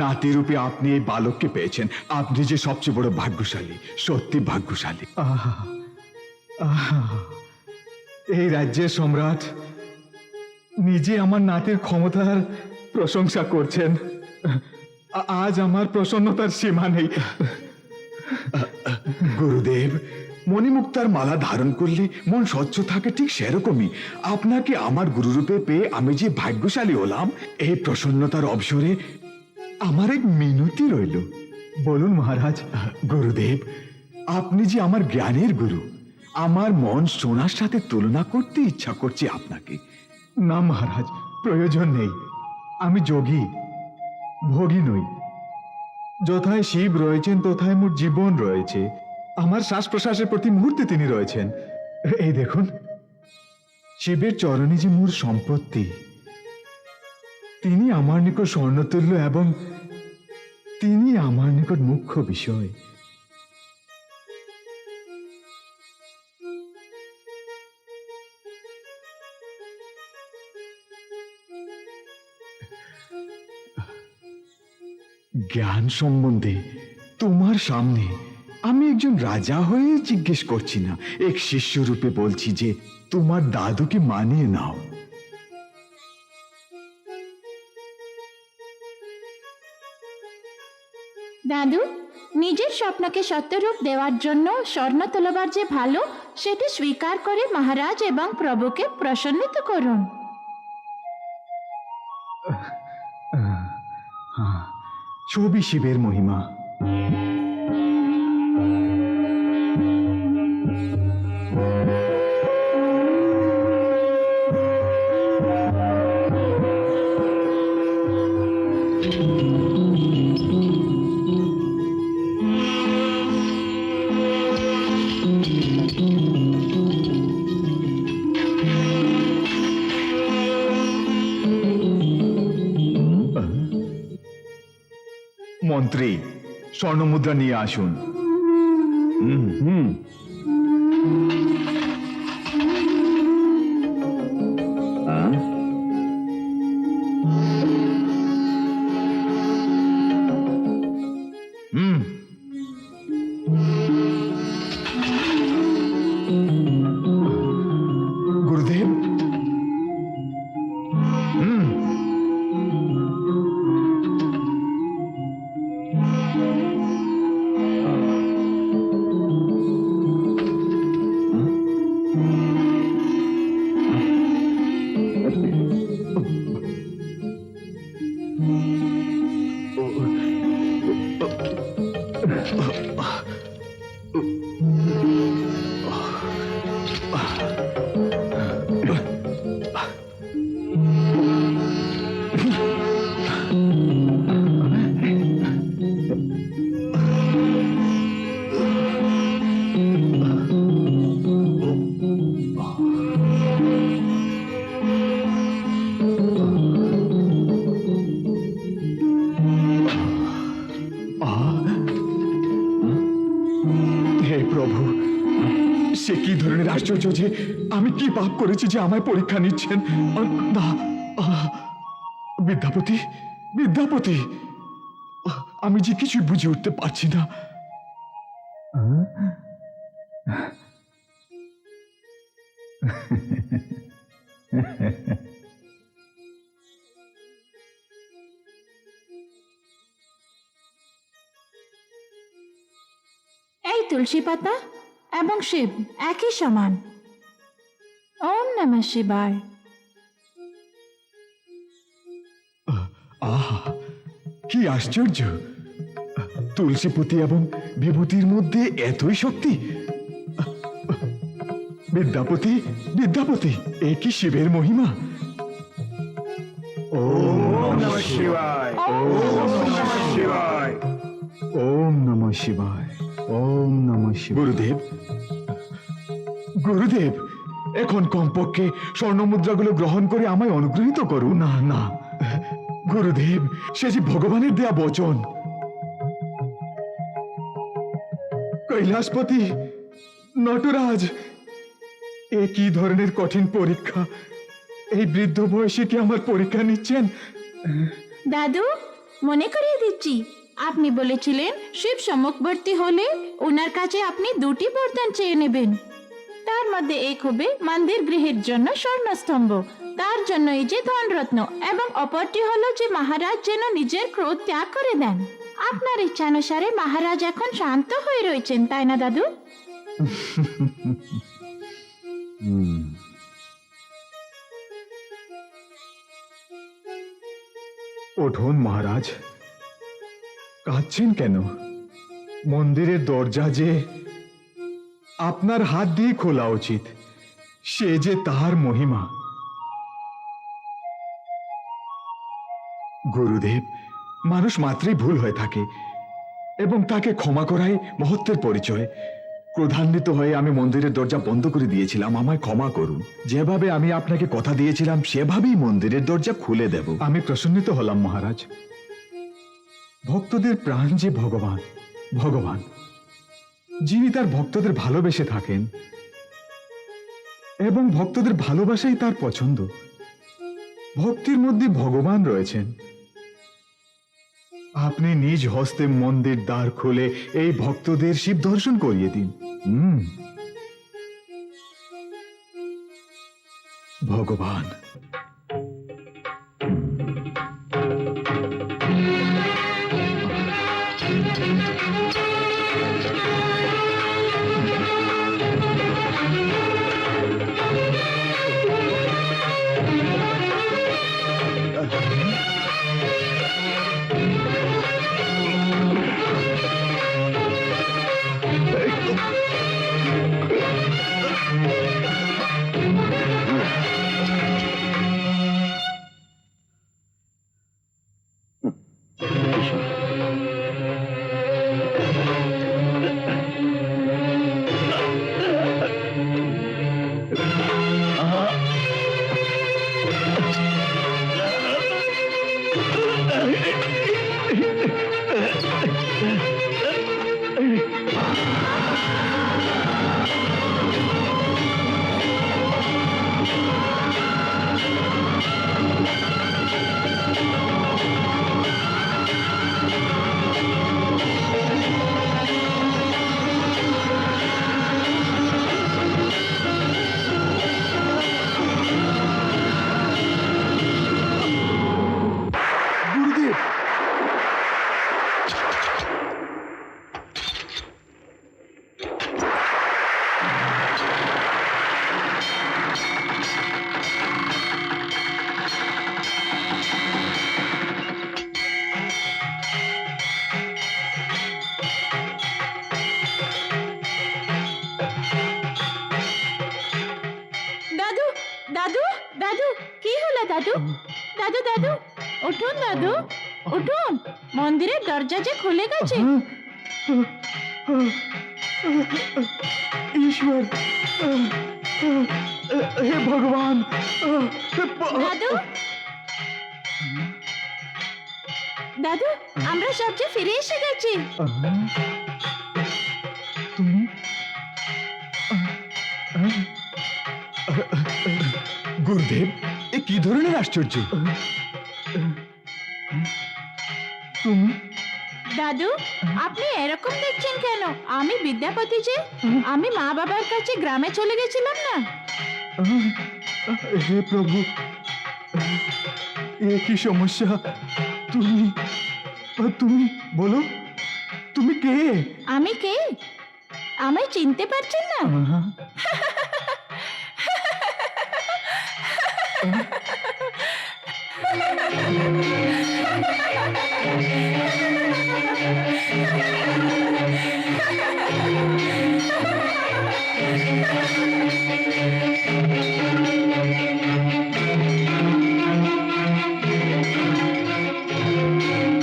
নাতিরূপে আপনি এই বালককে পেয়েছেন। আপনি যে সবচেয়ে বড় ভাগ্যশালী, সত্যি ভাগ্যশালী। এই রাজ্যের সম্রাট নিজে আমার নাতির ক্ষমতার প্রশংসা করছেন। আজ আমার প্রসন্নতার সীমা নেই। গুরুদেব, মণিমুক্তার মালা ধারণ করলে মন স্বচ্ছ থাকে, ঠিক সেরকমই আপনাকে আমার গুরুরূপে পেয়ে আমি যে ভাগ্যশালী হলাম, এই প্রসন্নতার অবসরে আমার এক মিনতি রইল। বলুন মহারাজ। গুরুদেব, আপনি যে আমার জ্ঞানের গুরু, আমার মন সোনার সাথে তুলনা করতে ইচ্ছা করছে আপনাকে। না মহারাজ, প্রয়োজন নেই। আমি যোগী, ভোগী নই। যথায় শিব রয়েছেন তথায় মোর জীবন রয়েছে। আমার শ্বাস প্রশ্বাসের প্রতি মুহূর্তে তিনি রয়েছেন। এই দেখুন, শিবের চরণে যে মোর সম্পত্তি, তিনি আমার নিকট স্বর্ণতুল্য এবং তিনি আমার নিকট মুখ্য বিষয়। জ্ঞান সম্বন্ধে তোমার সামনে আমি একজন রাজা হয়ে জিজ্ঞেস করছি না, এক শিষ্য রূপে বলছি যে তোমার দাদুকে মানিয়ে নাও। দাদু, নিজের স্বপ্নকে সত্যরূপ দেওয়ার জন্য স্বর্ণ তোলবার যে ভালো, সেটি স্বীকার করে মহারাজ এবং প্রভুকে প্রসন্নিত করুন। ছবি শিবের মহিমা। মন্ত্রী, স্বর্ণমুদ্রা নিয়ে আসুন। গুরুদেব, হে প্রভু, সে কি ধরনের আশ্চর্য যে আমি কি পাপ করেছি যে আমায় পরীক্ষা নিচ্ছেন। না, বিদ্যাপতি, বিদ্যাপতি, আমি যে কিছু বুঝে উঠতে পারছি না। এই তুলসী পাতা এবং শিব একই সমান। ওম নমঃ শিবায়। আহা, কি আশ্চর্য! তুলসীপতি এবং বিভূতির মধ্যে এতই শক্তি। বিদ্যাপতি, বিদ্যাপতি, এ কি শিবের মহিমা! ओम नमः शिवाय। ओम नमः शिवाय। ওম নমঃ শিবায়, ওম নমঃ শিবায়। গুরুদেব, গুরুদেব, এখন কমপক্ষে স্বর্ণমুদ্রাগুলো গ্রহণ করে আমায় অনুগ্রহিত করুন। না না গুরুদেব, সে যে ভগবানের দেয়া বচন। কৈলাসপতি, নটরাজ, এ কি ধরনের কঠিন পরীক্ষা! এই বৃদ্ধ বয়সে কি আমার পরীক্ষা নিচ্ছেন? দাদু, মনে করিয়ে দিচ্ছি, আপনি বলেছিলেন শিব সম্মুখবর্তী হলে ওনার কাছে আপনি দুটি বরদান চেয়ে নেবেন। তার মধ্যে এক হবে মন্দির গৃহের জন্য স্বর্ণস্তম্ভ, তার জন্য এই যে ধনরত্ন, এবং অপরটি হলো যে মহারাজ যেন নিজের ক্রোধ ত্যাগ করে দেন। আপনার ইচ্ছানুসারে মহারাজ এখন শান্ত হয়ে রয়েছেন, তাই না দাদু? উঠুন মহারাজ, কাঁদছেন কেন? মন্দিরের দরজা যে আপনার হাত দিয়ে খোলা উচিত। সে যে তার মহিমা। গুরুদেব, মানুষ মাত্রই ভুল হয়ে থাকে এবং তাকে ক্ষমা করাই মহত্বের পরিচয়। ক্রোধান্বিত হয়ে আমি মন্দিরের দরজা বন্ধ করে দিয়েছিলাম, আমায় ক্ষমা করুন। যেভাবে আমি আপনাকে কথা দিয়েছিলাম সেভাবেই মন্দিরের দরজা খুলে দেব। আমি প্রসন্নিত হলাম মহারাজ। ভক্তদের প্রাণ যে ভগবান, ভগবান যিনি তার ভক্তদের ভালোবেসে থাকেন এবং ভক্তদের ভালোবাসাই তার পছন্দ। ভক্তির মধ্যে ভগবান রয়েছেন। আপনি নিজ হস্তে মন্দির দ্বার খুলে এই ভক্তদের শিব দর্শন করিয়ে দিন। ভগবান দাদু, দাদু, দাদু, কি হলো দাদু? দাদু, দাদু, উঠুন দাদু, উঠুন। মন্দিরের দরজা যে খুলে গেছে। ঈশ্বর, হে ভগবান। দাদু, দাদু, আমরা সবচেয়ে ফিরে এসে গেছি। তুমি গুরুদেব, এ কি ধরনের আশ্চর্য! তুমি দাদু, আপনি এরকম দেখছেন কেন? আমি বিদ্যাপতি যে, আমি মা বাবার কাছে গ্রামে চলে গেছিলাম না। হে প্রভু, এ কি সমস্যা! তুমি তুমি বলো, তুমি কে? আমি কে? আমায় চিনতে পারছেন না?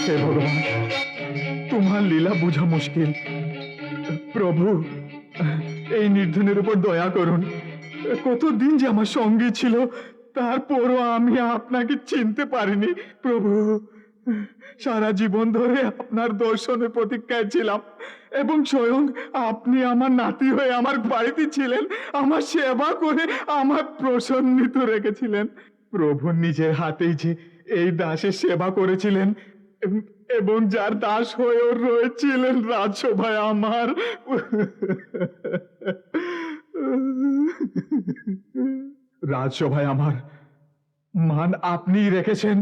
হে ভগবান, তোমার লীলা বোঝা মুশকিল। প্রভু, এই নির্ধনের উপর দয়া করুন। কতদিন যে আমার সঙ্গে ছিল, তারপরও আমি আপনাকে চিনতে পারিনি। প্রভু, সারা জীবন ধরে আপনার দর্শনের প্রতীক্ষায় ছিলাম এবং স্বয়ং আপনি আমার নাতি হয়ে আমার বাড়িতে ছিলেন, আমার সেবা করে আমার প্রসন্নিত রেখেছিলেন। প্রভু নিজের হাতেই যে এই দাসের সেবা করেছিলেন এবং যার দাস হয়েও রয়েছিলেন রাজসভায় আমার। রাজসভায় আমার মান আপনিই রেখেছেন,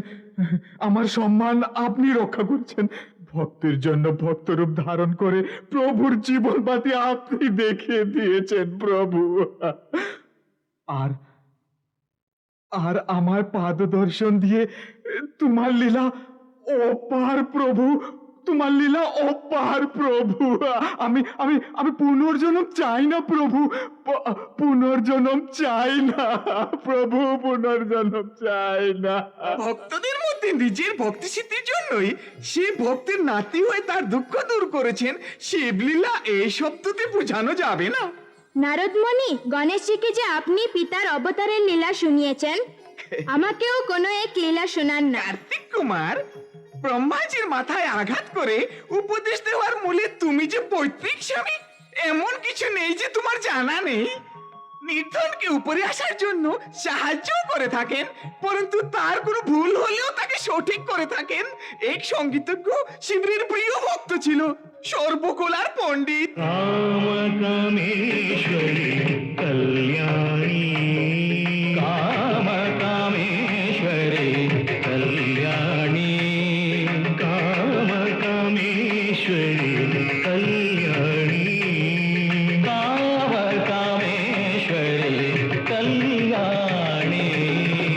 আমার সম্মান আপনি রক্ষা করছেন। ভক্তের জন্য ভক্তরূপ ধারণ করে প্রভুর জীবন বাতি আপনি দেখিয়ে দিয়েছেন প্রভু। আর আর আমার পাদ দর্শন দিয়ে তোমার লীলা অপার প্রভু, তোমার লীলা অপার প্রভু। আমি আমি আমি পুনর্জন্ম চাই না প্রভু, পুনর্জন্ম চাই না প্রভু, পুনর্জন্ম চাই না। ভক্তদের মধ্যে নিজের ভক্তি সিদ্ধির জন্যই সে ভক্তের নাতি হয়ে তার দুঃখ দূর করেছেন, শিবলীলা এই শব্দতে বোঝানো যাবে না। নারদমণি, গণেশজিকে যে আপনি পিতার অবতারের লীলা শুনিয়েছেন, আমাকেও কোনো এক লীলা শোনান না। কার্তিক কুমার, ব্রহ্মাজির মাথায় আঘাত করে উপদেশ দেওয়ার মূলে তুমি যে পৈতৃক স্বামী এমন কিছু নেই যে তোমার জানা নেই। নির্ধনকে উপরে আসার জন্য সাহায্য করে থাকেন, পরন্তু তার কোনো ভুল হলেও তাকে সঠিক করে থাকেন। এক সঙ্গীতজ্ঞ শিবরির প্রিয় ভক্ত ছিল, সর্বকলার পণ্ডিত। কামেশ্বরী কল্যাণী, কামেশ্বরী কল্যাণী, কামেশ্বরী কল্যাণী, কামেশ্বরী কল্যাণী,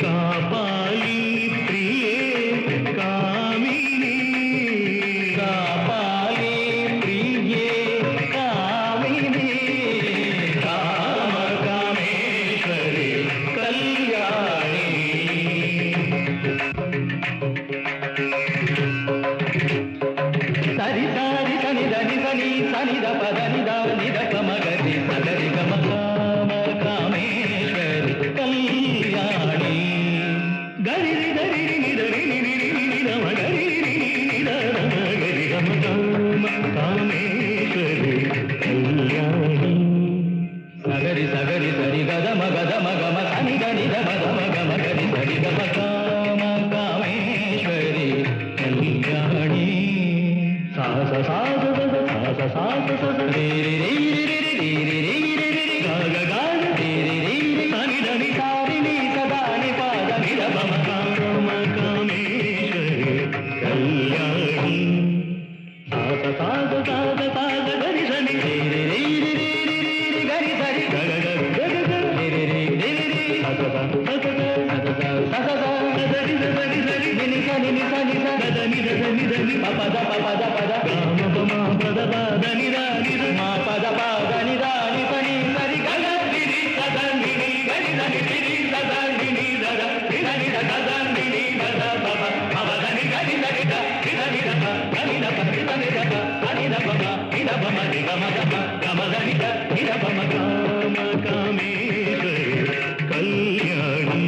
কাপালি প্রিয়ে কামিনী, কাপালি প্রিয়ে কামিনী, কামেশ্বরী কল্যাণী। సరి సారి సని దని సని సని ద పద ని ద ని ద ప మ గ రి స గ రి గ మ కామ కామేశ్వరి కళ్యాణి, గరి రి గరి రి ని ద రి ని ని ని ని ద మ గరి రి ని ని ద ర మ గరి గ మ కామ కామేశ్వరి కళ్యాణి, సగరి సగరి సరి గద మ గద మ గ మ సని ద ని ద మ ద మ గ మ గరి సరి గ మ కామ కామేశ్వరి కళ్యాణి, సా స సా స స స సా స సా స స స రి రి రి రి రి రి రి రి రి రి గా గ గా గ రి రి రి రి సని ద ని సా రి ని స ద ని ప ద ని ద ప మ కామ కామేశ్వరి కళ్యాణి, సా స సా స సా స సా స గరి సని రి రి రి రి రి రి రి రి గరి సరి గ గ గ గ గ గ రి రి రి రి రి రి స స స స స స స స స సరి స సరి సరి ని ని స ని ని స ని స గ ద ని ద ద ని ద ని ప ప ద ప ప ద ప ద రామ ప మ ప ద ప ద ని ద ని ద మా ప ద ప ద ని ద ని ప ని సరి గ గ ని ని స ద ని ని గ ని ద ని ని ని స ద ని ని ద ద ని ద ని ద ద ద ని ని ద ద ప ప ప ప ద ని గ ని ద ని ద ని ద ని ద ప గ ని ద ప ని ద ని ద ప ద ని ద ప మ ని ద ప మ ని గ మ ద ప గ మ ద ని ద ని ద ప మ కామ కామేశ్వరి కళ్యాణి,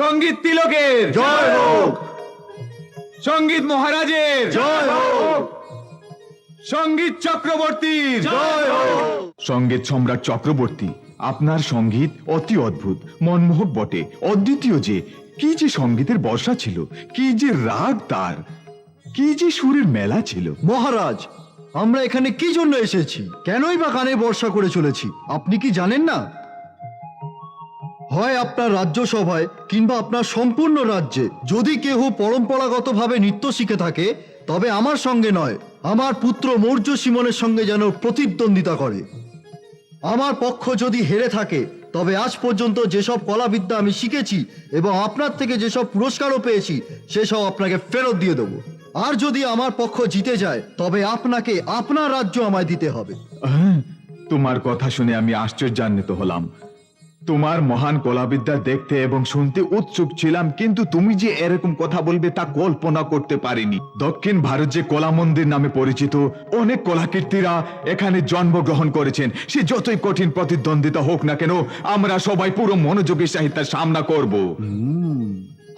সঙ্গীত তিলকের জয় হোক, সঙ্গীত মহারাজের জয় হোক, সঙ্গীত চক্রবর্তীর জয় হোক। সঙ্গীত সম্রাট চক্রবর্তী, আপনার সঙ্গীত অতি অদ্ভুত, মনমোহক বটে, অদ্বিতীয় যে। কি যে সঙ্গীতের বর্ষা ছিল, কি যে রাগ তার, কি যে সুরের মেলা ছিল। মহারাজ, আমরা এখানে কি জন্য এসেছি, কেনই বা কানে বর্ষা করে চলেছি, আপনি কি জানেন না? হয় আপনার রাজ্যসভায় কিংবা আপনার সম্পূর্ণ রাজ্যে যদি কেহ পরম্পরাগতভাবে নৃত্য শিখে থাকে, তবে আমার সঙ্গে নয়, আমার পুত্র মৌর্য সিমনের সঙ্গে যেন প্রতিদ্বন্দ্বিতা করে। আমার পক্ষ যদি হেরে থাকে, তবে আজ পর্যন্ত যেসব কলাবিদ্যা আমি শিখেছি এবং আপনার থেকে যেসব পুরস্কারও পেয়েছি, সেসব আপনাকে ফেরত দিয়ে দেবো। আর যদি আমার পক্ষ জিতে যায়, তবে আপনাকে আপনার রাজ্য আমায় দিতে হবে। তোমার কথা শুনে আমি আশ্চর্যান্বিত হলাম। তোমার মহান কলাবিদ্যা দেখতে এবং শুনতে উৎসুক ছিলাম, কিন্তু তুমি যে এরকম কথা বলবে তা কল্পনা করতে পারিনি। দক্ষিণ ভারত যে কলা মন্দির নামে পরিচিত, অনেক কলাকীর্তিরা এখানে জন্মগ্রহণ করেছেন। সে যতই কঠিন প্রতিদ্বন্দ্বিতা হোক না কেন, আমরা সবাই পুরো মনোযোগের সহিত তার সামনা করব।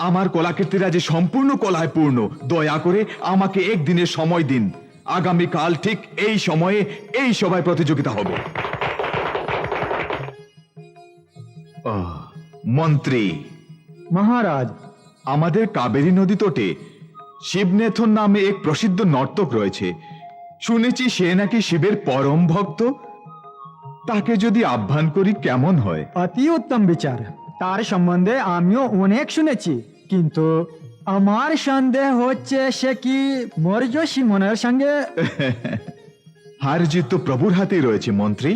আমার কলাকীর্তিরা যে সম্পূর্ণ কলায় পূর্ণ। দয়া করে আমাকে একদিনের সময় দিন, আগামীকাল ঠিক এই সময়ে এই সভায় প্রতিযোগিতা হবে। মন্ত্রী মহারাজ, আমাদের কাবেরী নদী তটে শিবনেথন নামে এক প্রসিদ্ধ নর্তক রয়েছে। শুনেছি সে নাকি শিবের পরম ভক্ত। তাকে যদি আহ্বান করি কেমন হয়? অতি উত্তম বিচার। তার সম্বন্ধে আমিও অনেক শুনেছি, কিন্তু আমার সন্দেহ হচ্ছে সে কি মৌর্য সিমনের সঙ্গে। হার জিত তো প্রভুর হাতেই রয়েছে মন্ত্রী।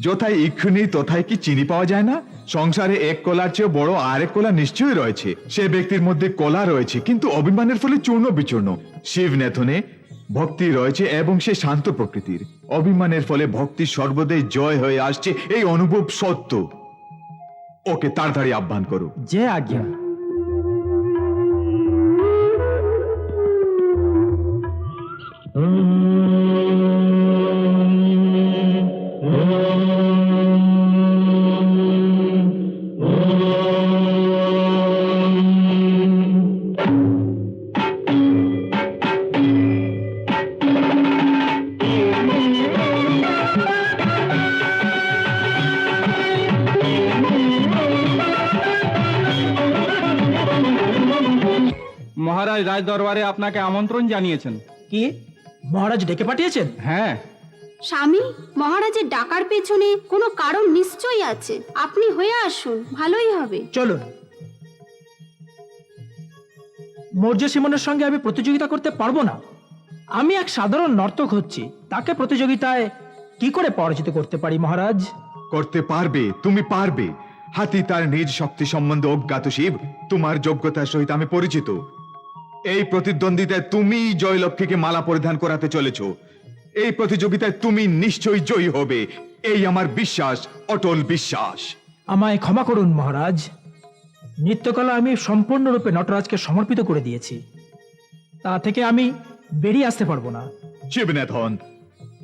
যথায় ইক্ষুনি তথায় কি চিনি পাওয়া যায় না? সংসারে এক কলার চেয়ে বড় আরেক কলা নিশ্চয়ই রয়েছে। সে ব্যক্তির মধ্যে কলা রয়েছে, কিন্তু অভিমানের ফলে চূর্ণ বিচূর্ণ। শিব নেথনে ভক্তি রয়েছে এবং সে শান্ত প্রকৃতির। অভিমানের ফলে ভক্তি সর্বদাই জয় হয়ে আসছে, এই অনুভব সত্য। ওকে তাড়াতাড়ি আহ্বান করো। যে আজ্ঞা। মহারাজ রাজ দরবারে আপনাকে আমন্ত্রণ জানিয়েছেন। কি মহারাজ ডেকে পাঠিয়েছেন? হ্যাঁ, স্বামী, মহারাজের ডাকার পেছনে কোনো কারণ নিশ্চয়ই আছে। আপনি হয়ে আসুন, ভালোই হবে। চলুন। মৌর্য সিমনের সঙ্গে আমি প্রতিযোগিতা করতে পারবো না। আমি এক সাধারণ নর্তক হচ্ছি, তাকে প্রতিযোগিতায় কি করে পরাজিত করতে পারি মহারাজ? করতে পারবে, তুমি পারবে। হাতি তার নিজ শক্তি সম্বন্ধে অজ্ঞাত শিব, তোমার যোগ্যতার সহিত আমি পরিচিত। এই প্রতিদ্বন্দ্বিতায় তুমি জয়লক্ষ্মীকে মালা পরিধান করাতে চলেছ। এই প্রতিযোগিতায় তুমি নিশ্চয়ই জয়ী হবে, এই আমার বিশ্বাস, অটল বিশ্বাস। আমায় ক্ষমা করুন মহারাজ। নৃত্যকলা আমি সম্পূর্ণরূপে নটরাজকে সমর্পিত করে দিয়েছি, তা থেকে আমি বেরিয়ে আসতে পারবো না। শিবনাথন,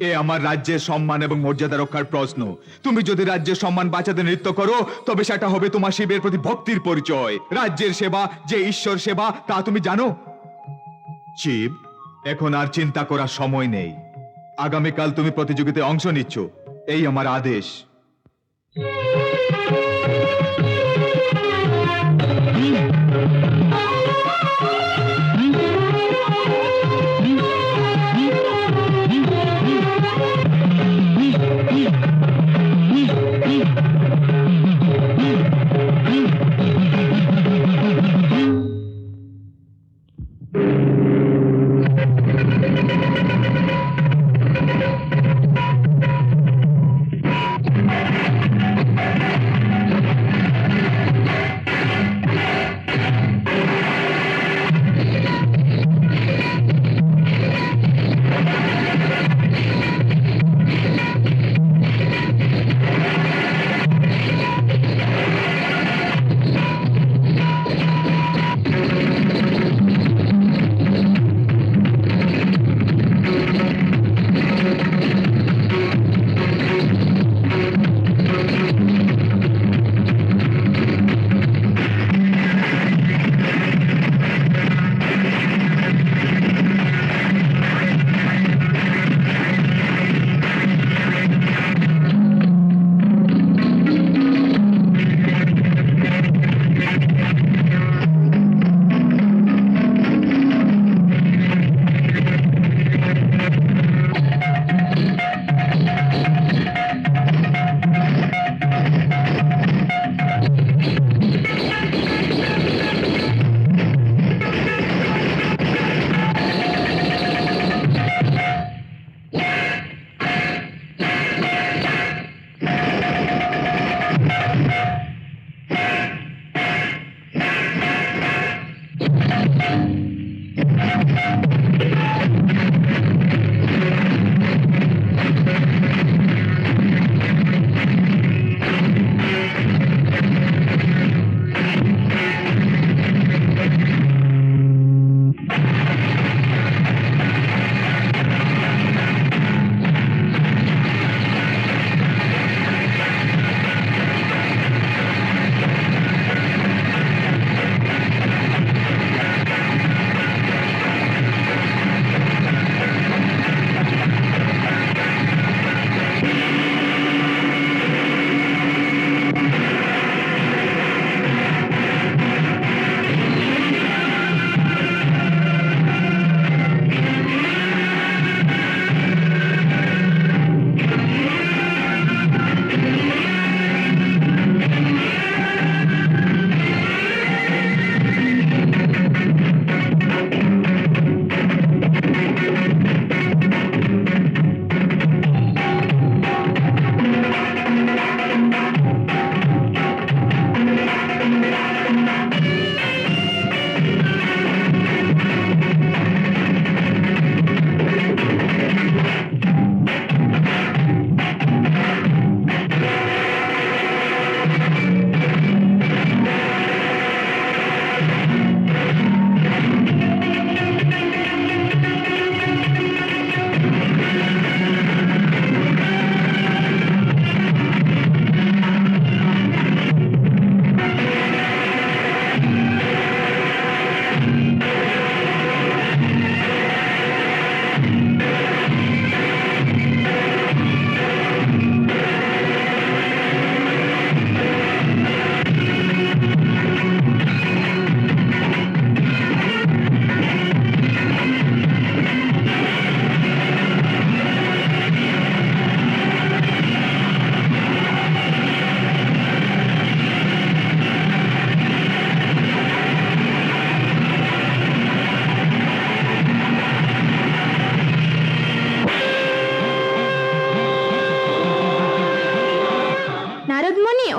এ আমার রাজ্যের সম্মান এবং মর্যাদা রক্ষার প্রশ্ন। তুমি যদি রাজ্যের সম্মান বাঁচাতে নৃত্য করো, তবে সেটা হবে তোমার শিবের প্রতি ভক্তির পরিচয়। রাজ্যের সেবা যে ঈশ্বর সেবা, তা তুমি জানো। শিব, এখন আর চিন্তা করার সময় নেই। আগামীকাল তুমি প্রতিযোগিতায় অংশ নিচ্ছ, এই আমার আদেশ।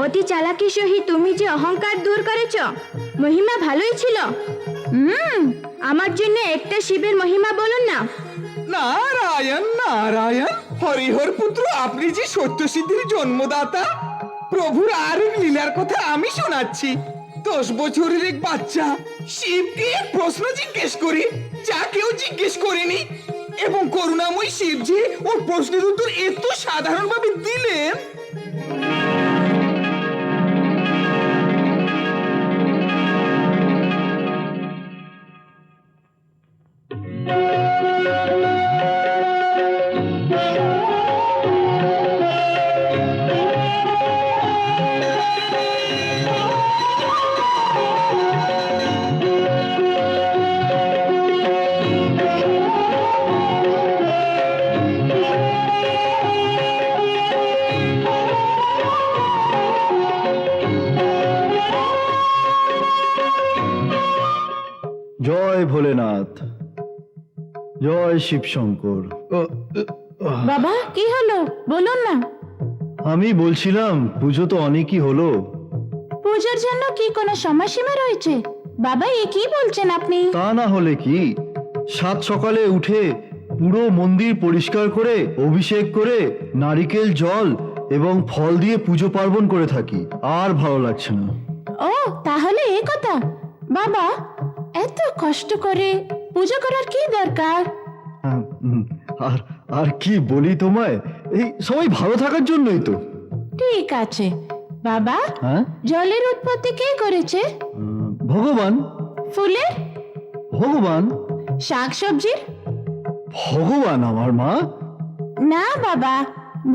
অতি চালাকি সহিত তুমি যে অহংকার দূর করেছ, মহিমা ভালোই ছিল। আমার জন্য একটা শিবের মহিমা বলুন না। নারায়ণ নারায়ণ, হরিহর পুত্র, আপনি যে সত্য সিদ্ধির জন্মদাতা। প্রভুর আর এক লীলার কথা আমি শোনাচ্ছি। 10 বছরের এক বাচ্চা শিবকে এক প্রশ্ন জিজ্ঞেস করি, যা কেউ জিজ্ঞেস করেনি, এবং করুণাময় শিবজি ওর প্রশ্নের উত্তর এত সাধারণভাবে দিলেন। জয় ভোলেনাথ, জয় শিব শঙ্কর। বাবা কি হলো বলুন না। আমি বলছিলাম পুজো তো অনেকই হলো। পূজার জন্য কি কোনো সময়সীমা রয়েছে? বাবা এ কি বলছেন আপনি? তা না হলে কি, 7 সকালে উঠে পুরো মন্দির পরিষ্কার করে অভিষেক করে নারিকেল জল এবং ফল দিয়ে পুজো পার্বণ করে থাকি। আর ভালো লাগছে না। ও তাহলে এই কথা। বাবা এত কষ্ট করে পূজা করার কি দরকার? আর আর কি বলি তোমায়, এই সবাই ভালো থাকার জন্যই তো। ঠিক আছে বাবা, হ্যাঁ জলের উৎপত্তি কে করেছে? ভগবান। ফুলের? ভগবান। শাকসবজির? ভগবান আমার মা। না বাবা,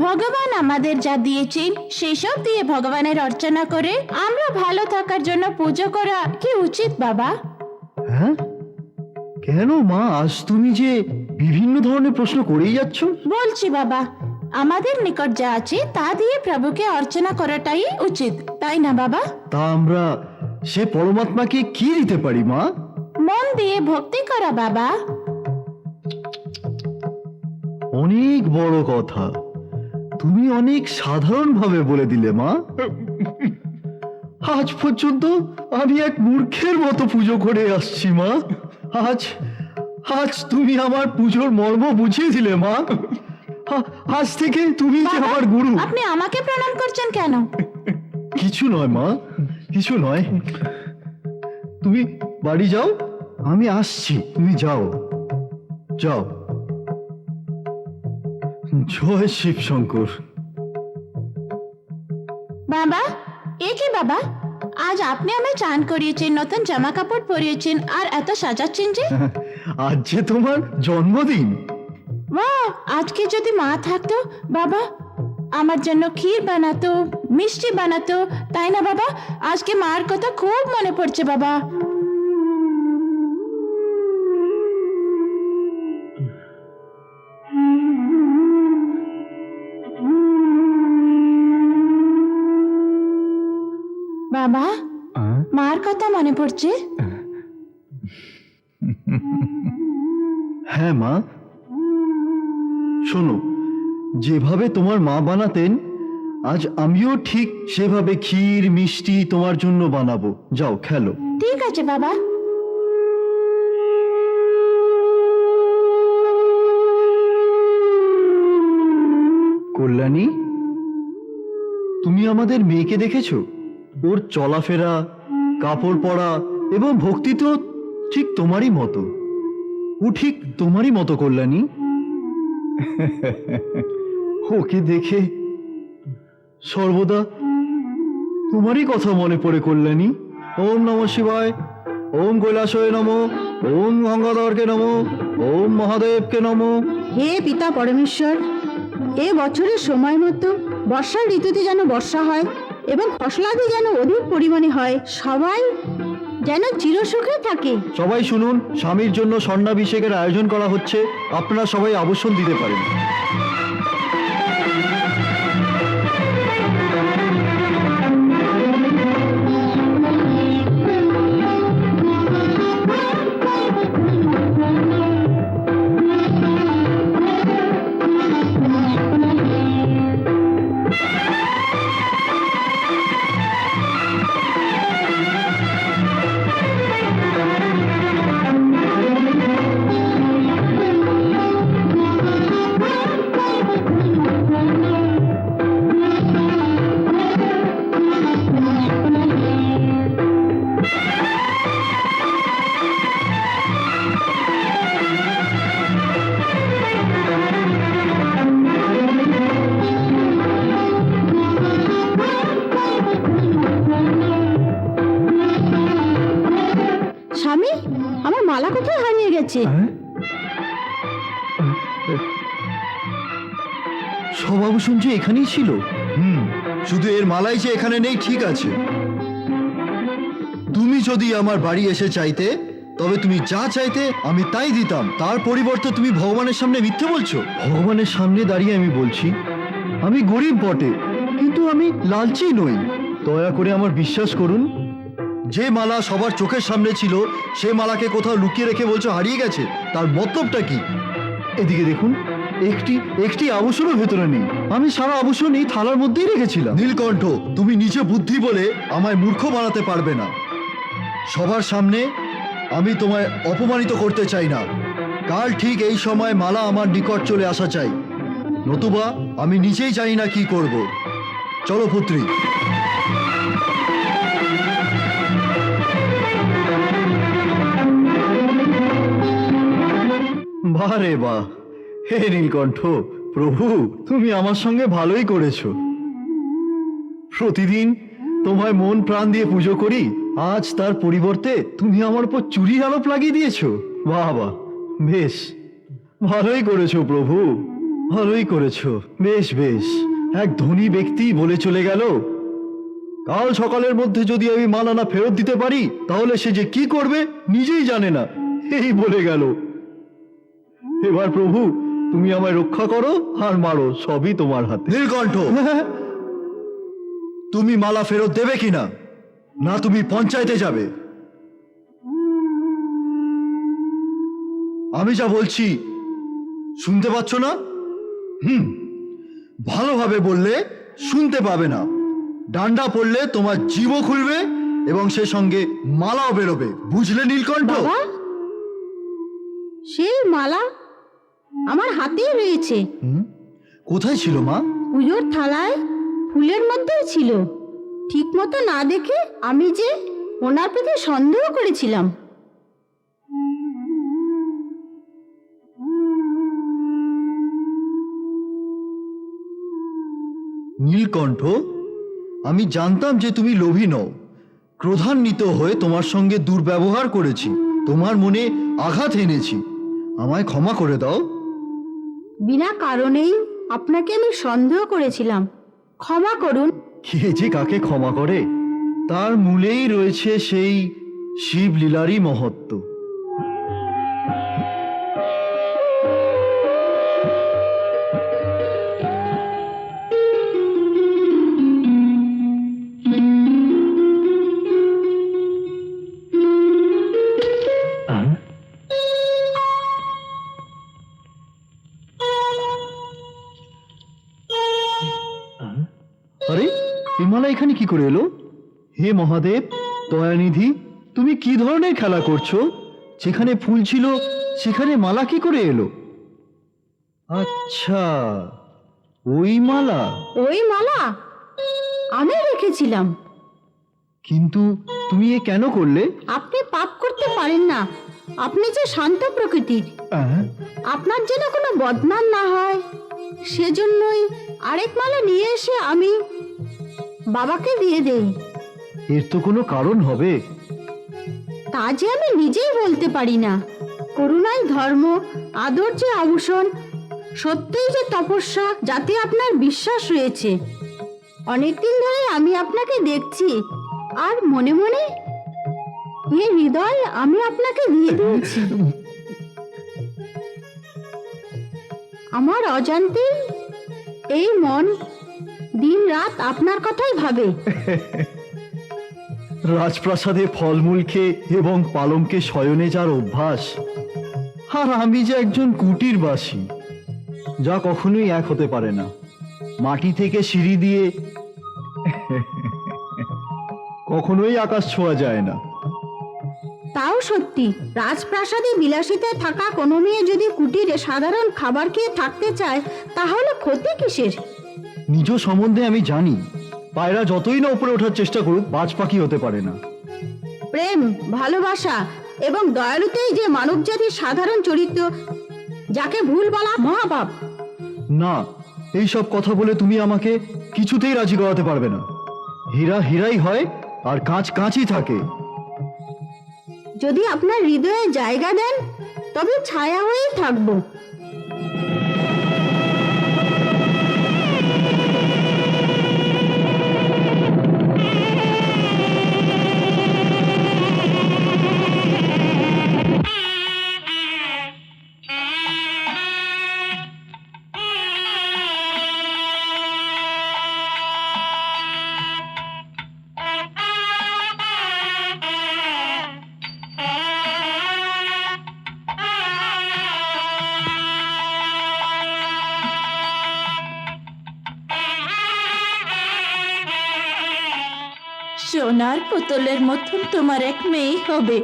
ভগবান আমাদের যা দিয়েছেন সেসব দিয়ে ভগবানের অর্চনা করে আমরা ভালো থাকার জন্য পুজো করা কি উচিত বাবা? হ্যাঁ কেন মা, আজ তুমি যে বিভিন্ন ধরনের প্রশ্ন করেই যাচ্ছ। বলছি বাবা, আমাদের নিকট যা আছে তা দিয়ে প্রভুকে অর্চনা করাটাই উচিত, তাই না বাবা? তা আমরা সে পরমাত্মাকে কি দিতে পারি মা? মন দিয়ে ভক্তি করা বাবা। অনেক বড় কথা, তুমি অনেক সাধারণভাবে বলে দিলে মা। আজ পর্যন্ত আমি এক মূর্খের মতো পুজো করে আসছি মা। আজ আজ তুমি আমার পুজোর মর্ম বুঝিয়ে দিলে মা। আজ থেকে তুমি যে আমার গুরু। আপনি আমাকে প্রণাম করছেন কেন? কিছু নয় মা, কিছু নয়। তুমি বাড়ি যাও, আমি আসছি। তুমি যাও যাও। জয় শিব শঙ্কর। বাবা এ কি বাবা, আজ আপনি আমায় চান করিয়েছেন, নতুন জামা কাপড় পরিয়েছেন আর এত সাজাচ্ছেন যে? আজ যে তোমার জন্মদিন। বাহ, আজকে যদি মা থাকতো বাবা আমার জন্য ক্ষীর বানাতো, মিষ্টি বানাতো, তাই না বাবা? আজকে মার কথা খুব মনে পড়ছে বাবা। বাবা মার কথা মনে পড়ছে? হ্যাঁ মা, শোনো, যেভাবে তোমার মা বানাতেন আজ আমিও ঠিক সেভাবে ক্ষীর মিষ্টি তোমার জন্য বানাবো। যাও খেলো। ঠিক আছে বাবা। কল্যাণী, তুমি আমাদের মেয়েকে দেখেছো? ওর চলাফেরা, কাপড় পরা এবং ভক্তি তো ঠিক তোমারই মতো। ও ঠিক তোমারই মতো কল্যাণী। ওকে দেখে সর্বদা তোমারই কথা মনে পড়ে কল্যাণী। ওম নমঃ শিবায়, ওম কৈলাসয় নমঃ, ওম গঙ্গাধরকে নমঃ, ওম মহাদেবকে নমঃ। হে পিতা পরমেশ্বর, এ বছরের সময় মতো বর্ষার ঋতুতে যেন বর্ষা হয় এবং ফসলাদি যেন অধিক পরিমাণে হয়, সবাই যেন চিরসুখে থাকে। সবাই শুনুন, স্বামীর জন্য স্বর্ণাভিষেকের আয়োজন করা হচ্ছে। আপনারা সবাই আবশ্যক দিতে পারেন। মালা কোথায় হারিয়ে গেছে? সব আভূষণ যে এখানেই ছিল। শুধু এর মালাই যে এখানে নেই ঠিক আছে। তুমি যদি আমার বাড়ি এসে চাইতে, তবে তুমি যা চাইতে আমি তাই দিতাম। তার পরিবর্তে তুমি ভগবানের সামনে মিথ্যে বলছো। ভগবানের সামনে দাঁড়িয়ে আমি বলছি, আমি গরিব বটে, কিন্তু আমি লালচি নই। দয়া করে আমার বিশ্বাস করুন, যে মালা সবার চোখের সামনে ছিল, সে মালাকে কোথাও লুকিয়ে রেখে বলছো হারিয়ে গেছে। তার মতলবটা কি? এদিকে দেখুন, একটি আভূষণও ভেতরে নেই। আমি সারা আভূষণ এই থালার মধ্যেই রেখেছিলাম। নীলকণ্ঠ, তুমি নিজে বুদ্ধি বলে আমায় মূর্খ বানাতে পারবে না। সবার সামনে আমি তোমায় অপমানিত করতে চাই না। কাল ঠিক এই সময় মালা আমার নিকট চলে আসা চাই, নতুবা আমি নিজেই জানি না কি করব। চলো পুত্রী। বাহ রে বাহ! হে নীলকণ্ঠ, প্রভু তুমি আমার সঙ্গে ভালোই করেছো। প্রতিদিন তোমায় মন প্রাণ দিয়ে পুজো করি, আজ তার পরিবর্তে তুমি আমার উপর চুরির আলোপ লাগিয়ে দিয়েছো। বাহ বাহ, বেশ ভালোই করেছো প্রভু, ভালোই করেছো। বেশ বেশ, এক ধনী ব্যক্তি বলে চলে গেল, কাল সকালের মধ্যে যদি আমি মালা না ফেরত দিতে পারি, তাহলে সে যে কি করবে নিজেই জানে না, এই বলে গেল। এবার প্রভু তুমি আমায় রক্ষা করো আর মারো, সবই তোমার হাতে। নীলকণ্ঠ, তুমি মালা ফেরত দেবে কিনা, না তুমি পঞ্চায়েতে যাবে? আমি যা বলছি শুনতে পাচ্ছ না? ভালোভাবে বললে শুনতে পাবে না। ডান্ডা পড়লে তোমার জিভও খুলবে এবং সে সঙ্গে মালাও বেরোবে, বুঝলে নীলকণ্ঠ? বাবা, সেই মালা আমার হাতেই রয়েছে। কোথায় ছিল মা? পুজোর থালায় ফুলের মধ্যেই ছিল। ঠিক মতো না দেখে আমি যে ওনার প্রতি সন্দেহ করেছিলাম। নীলকণ্ঠ, আমি জানতাম যে তুমি লোভী নও। ক্রোধান্বিত হয়ে তোমার সঙ্গে দুর্ব্যবহার করেছি, তোমার মনে আঘাত এনেছি, আমায় ক্ষমা করে দাও। বিনা কারণেই আপনাকে আমি সন্দেহ করেছিলাম, ক্ষমা করুন। কে যে কাকে ক্ষমা করে, তার মূলেই রয়েছে সেই শিব লীলারই মহত্ব। আরে এই মালা এখানে কি করে এলো? হে মহাদেব, দয়ানিধি, তুমি কি ধরনের খেলা করছো? যেখানে ফুল ছিল সেখানে মালা কি করে এলো? আচ্ছা, ওই মালা। ওই মালা আমি রেখেছিলাম। কিন্তু তুমি এ কেন করলে? আপনি পাপ করতে পারেন না, আপনি যে শান্ত প্রকৃতির। আপনার যেন কোনো বদনাম না হয় সেজন্যই আরেক মালা নিয়ে এসে আমি বাবাকে দিয়ে দেই। এর তো কোনো কারণ হবে। তা যে আমি নিজেই বলতে পারি না। করুণাই ধর্ম, আদর যে আভূষণ, সত্যিই যে তপস্যা, যাতে আপনার বিশ্বাস রয়েছে। অনেকদিন ধরে আমি আপনাকে দেখছি, আর মনে মনে এ হৃদয় আমি আপনাকে দিয়ে দিয়েছি। আমার অজান্তেই এই মন দিন রাত আপনার কথাই ভাবে। রাজপ্রাসাদে ফলমূল খেয়ে এবং পালঙ্কে শয়নে যার অভ্যাস, আর আমি যে একজন কুটিরবাসী, যা কখনোই এক হতে পারে না। মাটি থেকে সিঁড়ি দিয়ে কখনোই আকাশ ছোঁয়া যায় না। তাও সত্যি, রাজপ্রাসাদে বিলাসিতায় থাকা কোনো মেয়ে যদি কুটিরে সাধারণ খাবার খেয়ে থাকতে চায়, তাহলে ক্ষতি কিসের? নিজ সম্বন্ধে আমি জানি, পায়রা যতই না উপরে ওঠার চেষ্টা করুক, বাজ পাখি হতে পারে না। প্রেম, ভালোবাসা এবং দয়ালুতেই যে মানবজাতির সাধারণ চরিত্র, যাকে ভুল বলা মহাপাপ। না, এই সব কথা বলে তুমি আমাকে কিছুতেই রাজি করাতে পারবে না। হীরা হীরাই হয় আর কাঁচ কাঁচই থাকে। যদি আপনার হৃদয়ে জায়গা দেন তবে ছায়া হয়েই থাকবো। সোনার পুতুলের মতন তোমার এক মেয়ে হবে।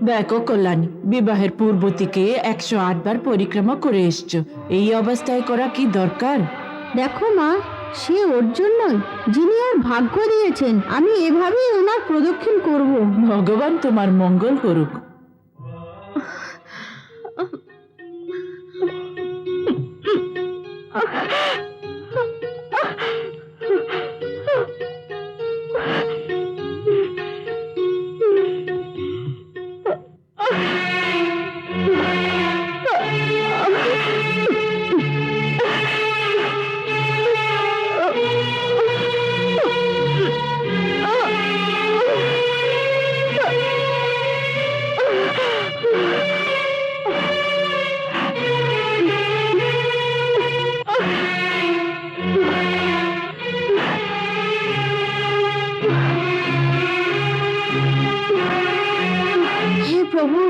দেখো কল্যাণী, বিবাহের পূর্ব থেকে 108 বার পরিক্রমা করে এসছো, এই অবস্থায় করা কি দরকার? দেখো মা, সে ওর জন্যই যিনি ওর ভাগ্য দিয়েছেন। আমি এভাবেই ওনার প্রদক্ষিণ করব। ভগবান তোমার মঙ্গল করুক। হে প্রভু,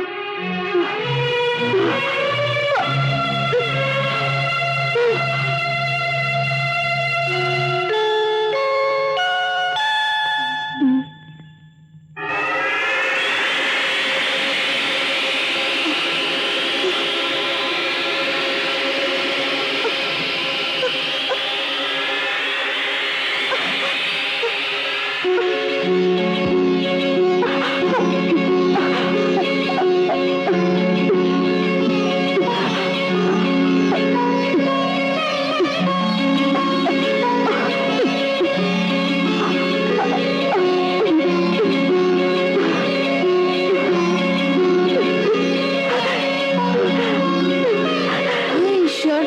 হে ঈশ্বর,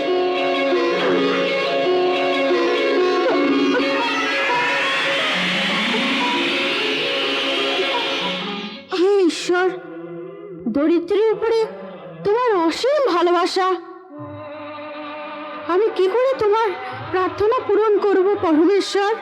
হে ঈশ্বর, দরিদ্রের উপরে তোমার অসীম ভালোবাসা। আমি কি করে তোমার প্রার্থনা পূরণ করব পরমেশ্বর?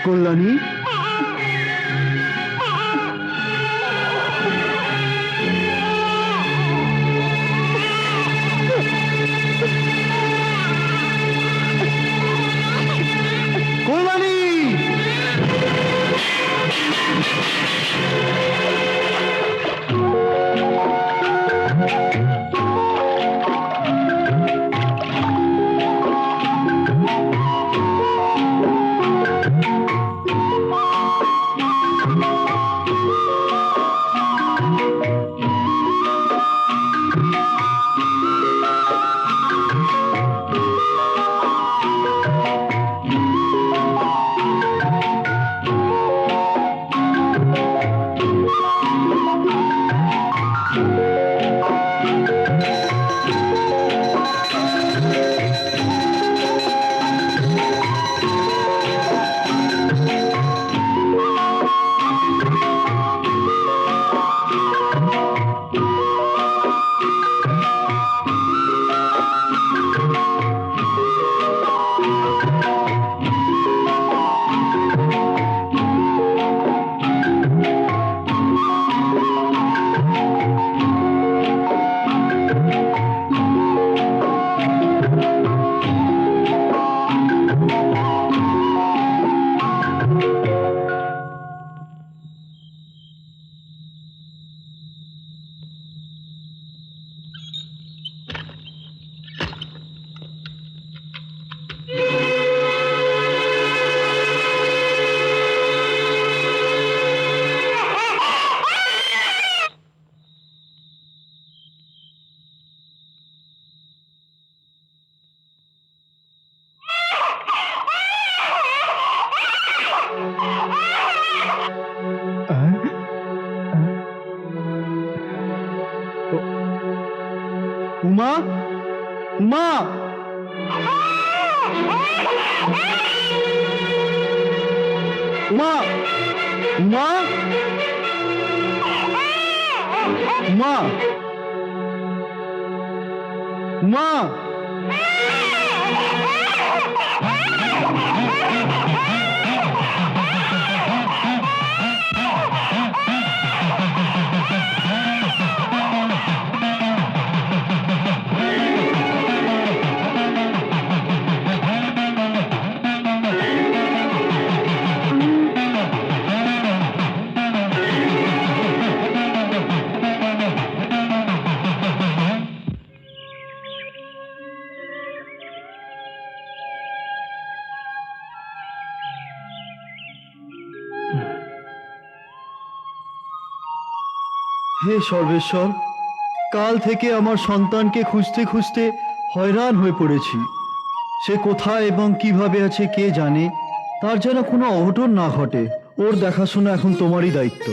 কল্যাণী, উমা, উমা, উমা, উমা, উমা, উমা। হে সর্বেশ্বর, কাল থেকে আমার সন্তানকে খুঁজতে খুঁজতে হয়রান হয়ে পড়েছি। সে কোথায় এবং কিভাবে আছে কে জানে। তার যেন কোনো অঘটন না ঘটে। ওর দেখাশোনা এখন তোমারই দায়িত্ব।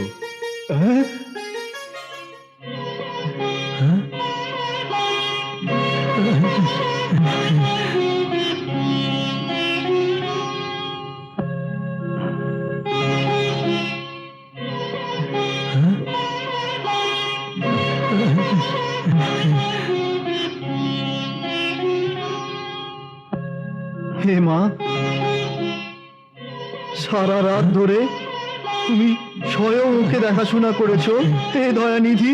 হে মা, সারা রাত ধরে তুমি স্বয়ং ওকে দেখাশোনা করেছো। হে দয়ানিধি,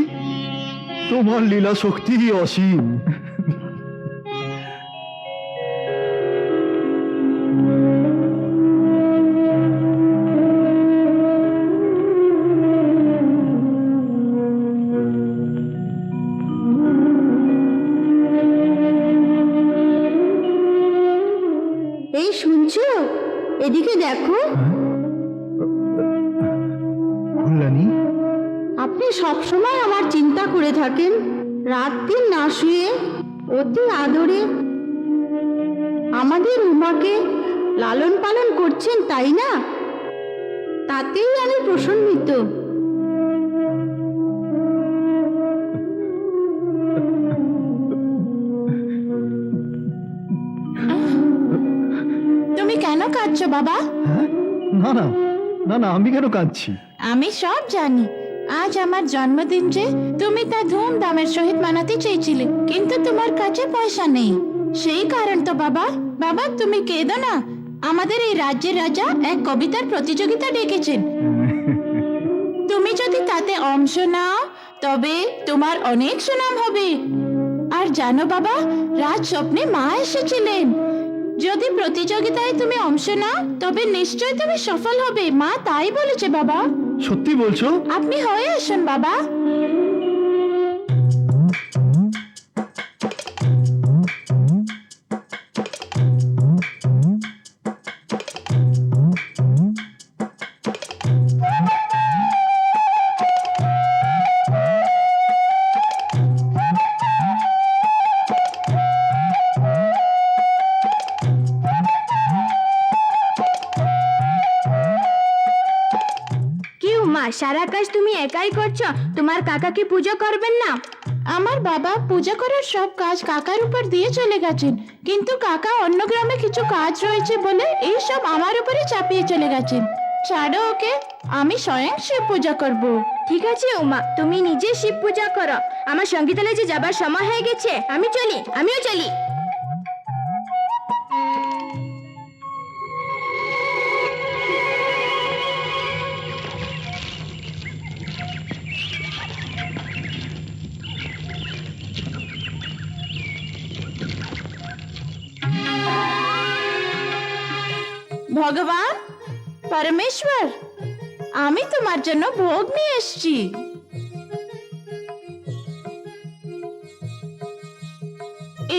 তোমার লীলা শক্তি অসীম। এই শুনছো, এদিকে দেখো। কল্যাণী, আপনি সবসময় আমার চিন্তা করে থাকেন, রাত দিন না শুয়ে অতি আদরে আমাদের উমাকে লালন পালন করছেন, তাই না? তাতেই আমি প্রসন্নিত। তুমি কেন কাঁদছো বাবা? হ্যাঁ? না না না না, আমি কেন কাঁদছি? আমি সব জানি। আজ আমার জন্মদিন যে, তুমি তা ধুমধামের সহিত মানাতে চেয়েছিলে, কিন্তু তোমার কাছে পয়সা নেই। সেই কারণ তো বাবা। বাবা তুমি কেঁদো না। আমাদের এই রাজ্যের রাজা এক কবিতার প্রতিযোগিতা ডেকেছেন। তুমি যদি তাতে অংশ নাও তবে তোমার অনেক সুনাম হবে। আর জানো বাবা, রাজ স্বপ্নে মা এসেছিলেন। যদি প্রতিযোগিতায় তুমি অংশ নাও তবে নিশ্চয় তুমি সফল হবে। মা তাই বলেছে বাবা। সত্যি বলছো? আপনি হয়ে আসুন বাবা। সারা কাজ তুমি একাই করছো, তোমার কাকাকে পুজো করবেন না? আমার বাবা পূজা করার সব কাজ কাকার উপর দিয়ে চলে গেছেন, কিন্তু কাকা অন্য গ্রামে কিছু কাজ রয়েছে বলে এই সব আমার উপরে চাপিয়ে চলে গেছেন। ছাড়ো ওকে, আমি স্বয়ং শিব পূজা করব। ঠিক আছে উমা, তুমি নিজে শিব পূজা করো। আমার সঙ্গীতালয়ে যে যাবার সময় হয়ে গেছে, আমিও চলি। ভগবান পরমেশ্বর, আমি তোমার জন্য ভোগ নিয়ে এসেছি।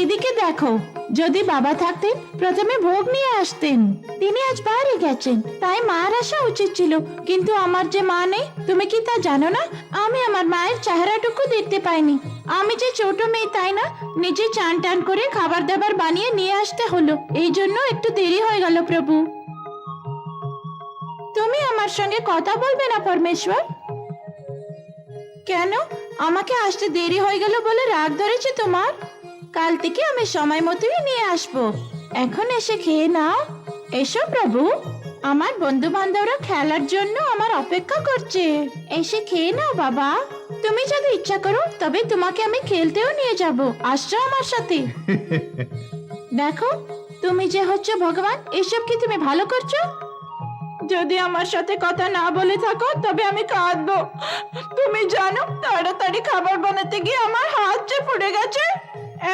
এদিকে দেখো, যদি বাবা থাকতেন প্রথমে ভোগ নিয়ে আসতেন। তিনি আজ বাইরে গেছেন, তাই মার আসা উচিত ছিল, কিন্তু আমার যে মা নেই, তুমি কি তা জানো না? আমি আমার মায়ের চেহারাটুকু দেখতে পাইনি। আমি যে ছোট মেয়ে, তাই না? নিজে চান টান করে খাবার দাবার বানিয়ে নিয়ে আসতে হলো, এই জন্য একটু দেরি হয়ে গেল। প্রভু, তুমি আমার সঙ্গে কথা বলবে না পরমেশ্বর? কেন আমাকে আসতে দেরি হয়ে গেল বলে রাগ ধরেছে তোমার? কাল থেকে আমি সময় মতোই নিয়ে আসবো। এখন এসে খেয়ে নাও। এসো প্রভু, আমার বন্ধু বান্ধবরা খেলার জন্য আমার অপেক্ষা করছে। এসে খেয়ে নাও বাবা। তুমি যদি ইচ্ছা করো তবে তোমাকে আমি খেলতেও নিয়ে যাব। আসছো আমার সাথে? দেখো, তুমি যে হচ্ছে ভগবান, এসব কি তুমি ভালো করছো? যদি আমার সাথে কথা না বলে থাকো তবে আমি কাঁদবো। তুমি জানো, তাড়াতাড়ি খাবার বানাতে গিয়ে আমার হাত যে পুড়ে গেছে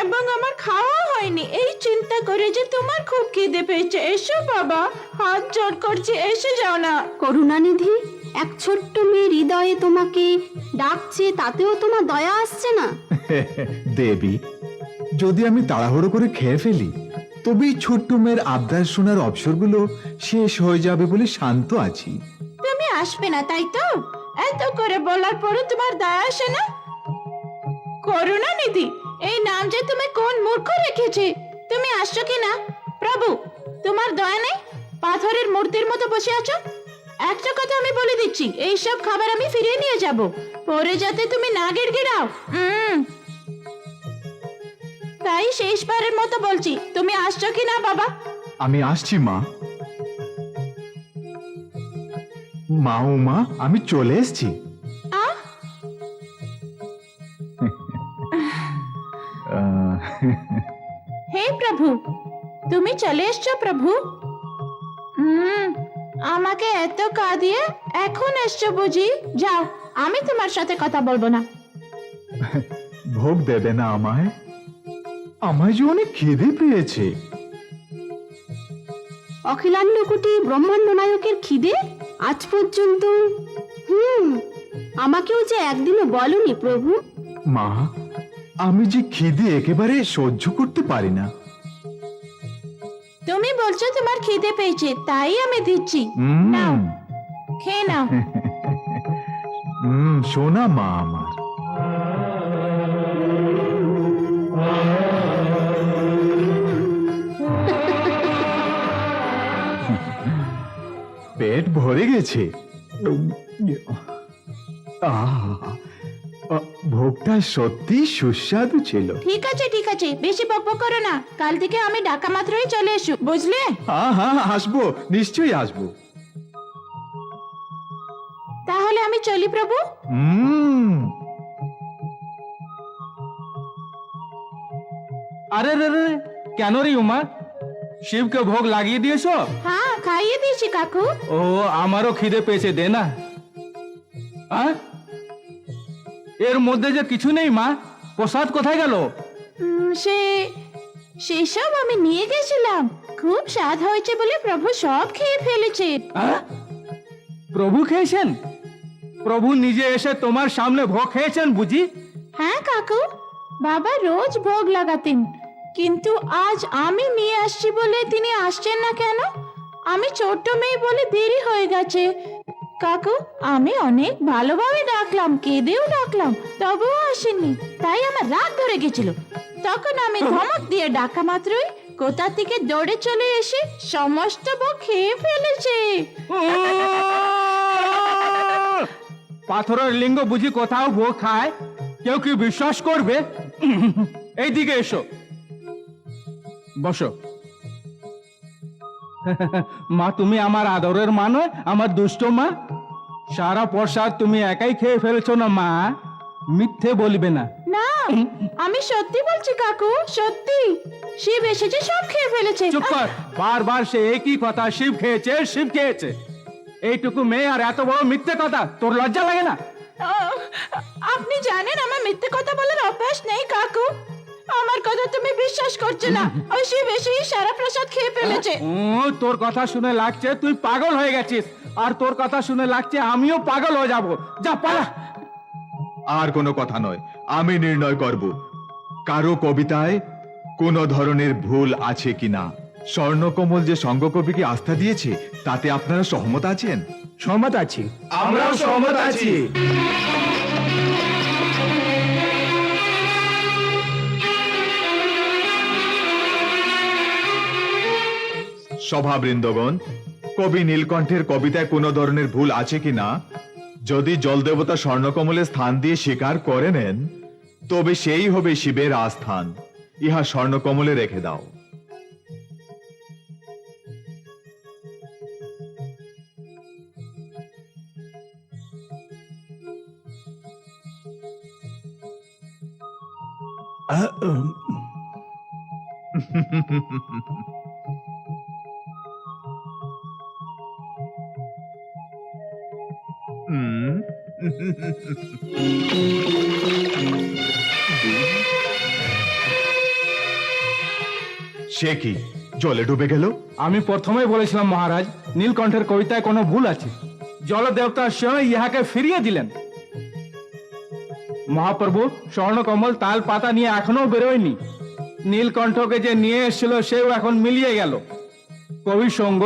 এবং আমার খাওয়া হয়নি, এই চিন্তা করে যে তোমার খুব খিদে পেয়েছে। এসো বাবা, হাত জোড় করছি, এসে যাও না। করুণানিধি, এক ছোট্ট মেয়ে হৃদয়ে তোমাকে ডাকছে, তাতেও তোমার দয়া আসছে না? দেবী, যদি আমি তাড়াহুড়ো করে খেয়ে ফেলি তবেই ছোট্ট মেয়ের আবদার শোনার অবসরগুলো শেষ হয়ে যাবে বলে শান্ত আছি। তুমি আসবে না, তাই তো? এত করে বলার পরও তোমার দয়া আসে না? করুণানিধি, এই নাম যে তুমি কোন মূর্খ রেখেছে? তুমি আসছো কি না? প্রভু, তোমার দয়া নেই? পাথরের মূর্তির মতো বসে আছো। একটা কথা আমি বলে দিচ্ছি, এই সব খাবার আমি ফিরিয়ে নিয়ে যাব, পরে যাতে তুমি না গিড়গিড়াও। তাই শেষবারের মতো বলছি, তুমি আসছো কি না বাবা? আমি আসছি মা। মা, উমা, আমি চলে এসেছি। হে প্রভু, তুমি চলে এসছো প্রভু। আমাকে এত কাঁদিয়ে এখন এসছো বুঝি? যাও, আমি তোমার সাথে কথা বলবো না। ভোগ দেবে না আমায়? আমায় যে অনেক খিদে পেয়েছে। অখিলান্ডকোটি ব্রহ্মাণ্ড নায়কের খিদে আজ পর্যন্ত আমাকেও যে একদিনও বলনি প্রভু। মা, আমি যে খিদে একেবারে সহ্য করতে পারি না। তুমি বলছো তোমার খিদে পেয়েছে, তাই আমি দিচ্ছি। নাও, খেয়ে নাও। সোনা মা আমার। পেট ভরে গেছে। ভোগটা সত্যি সুস্বাদু ছিল। ঠিক আছে ঠিক আছে, বেশি বকবক করো না। কাল থেকে আমি ডাকা মাত্রই চলে এসো, বুঝলে? হ্যাঁ, আসবো, নিশ্চয়ই আসবো। তাহলে আমি চলি প্রভু। আরে রে রে, কেন রে উমা, শিবকে ভোগ লাগিয়ে দিয়েছো? হ্যাঁ, খাইয়ে দিয়েছি কাকু। ও, আমারও খিদে পেয়েছে, দে না। এর মধ্যে যে কিছু নেই মা, প্রসাদ কোথায় গেল? সেসব আমি নিয়ে গেছিলাম, খুব স্বাদ হয়েছে বলে প্রভু সব খেয়ে ফেলেছে। প্রভু খেয়েছেন? প্রভু নিজে এসে তোমার সামনে ভোগ খেয়েছেন বুঝি? হ্যাঁ কাকু, বাবা রোজ ভোগ লাগাতেন, কিন্তু আজ আমি নিয়ে আসছি বলে তিনি আসছেন না কেন? আমি ছোট্ট মেয়ে বলে দেরি হয়ে গেছে। কাকু, আমি অনেক ভালোভাবে ডাকলাম, কেঁদেও ডাকলাম, তবুও আসেননি, তাই আমার রাগ ধরে গেছিল। তখন আমি ধমক দিয়ে ডাকা মাত্রই কোথা থেকে দৌড়ে চলে এসে সমস্ত ভোগ খেয়ে ফেলেছে। পাথরের লিঙ্গ বুঝি কোথাও ভোগ খায়? কেউ কি বিশ্বাস করবে? এইদিকে এসো, বসো। মা, তুমি আমার আদরের মা নয়, আমার দুষ্ট মা। সারা প্রসাদ তুমি একাই খেয়ে ফেলেছো না মা, মিথ্যে বলবে না। না, আমি সত্যি বলছি কাকু, সত্যি। শিব এসেছে, সব খেয়ে ফেলেছে। চুপ কর, বারবার সে একই কথা, শিব খেয়েছে, শিব খেয়েছে। এইটুকু মেয়ে আর এত বড় মিথ্যে কথা, তোর লজ্জা লাগে না? আপনি জানেন আমার মিথ্যে কথা বলার অভ্যাস নেই কাকু। আমার কথা তুমি বিশ্বাস করছো না। ওই শিব এসেই সারা প্রসাদ খেয়ে ফেলেছে। তোর কথা শুনে লাগছে তুই পাগল হয়ে গেছিস, আর তোর কথা শুনে লাগছে আমিও পাগল হয়ে যাব। যা পালা। আর কোনো কথা নয়, আমি নির্ণয় করব কারো কবিতায় কোনো ধরনের ভুল আছে কিনা। স্বর্ণকমল যে সঙ্গকবিকে আস্থা দিয়েছে তাতে আপনারা সহমত আছেন? সহমত আছি। আমরাও সহমত আছি। সভাবৃন্দগণ, কবি নীলকণ্ঠের কবিতায় কোনো ধরনের ভুল আছে কিনা যদি জলদেবতা স্বর্ণকমলের স্থান দিয়ে স্বীকার করে নেন, তবে সেই হবে শিবের আস্থান। ইহা স্বর্ণকমলে রেখে দাও। সে কি জলে ডুবে গেল? আমি প্রথমেই বলেছিলাম মহারাজ, নীলকণ্ঠের কবিতায় কোনো ভুল আছে। জলদেবতা স্বয়ং ইহাকে ফিরিয়ে দিলেন। মহাপ্রভু, স্বর্ণকমল তাল পাতা নিয়ে এখনো বেরোয়নি। নীলকণ্ঠকে যে নিয়ে এসেছিল সেও এখন মিলিয়ে গেল। কবি সঙ্গ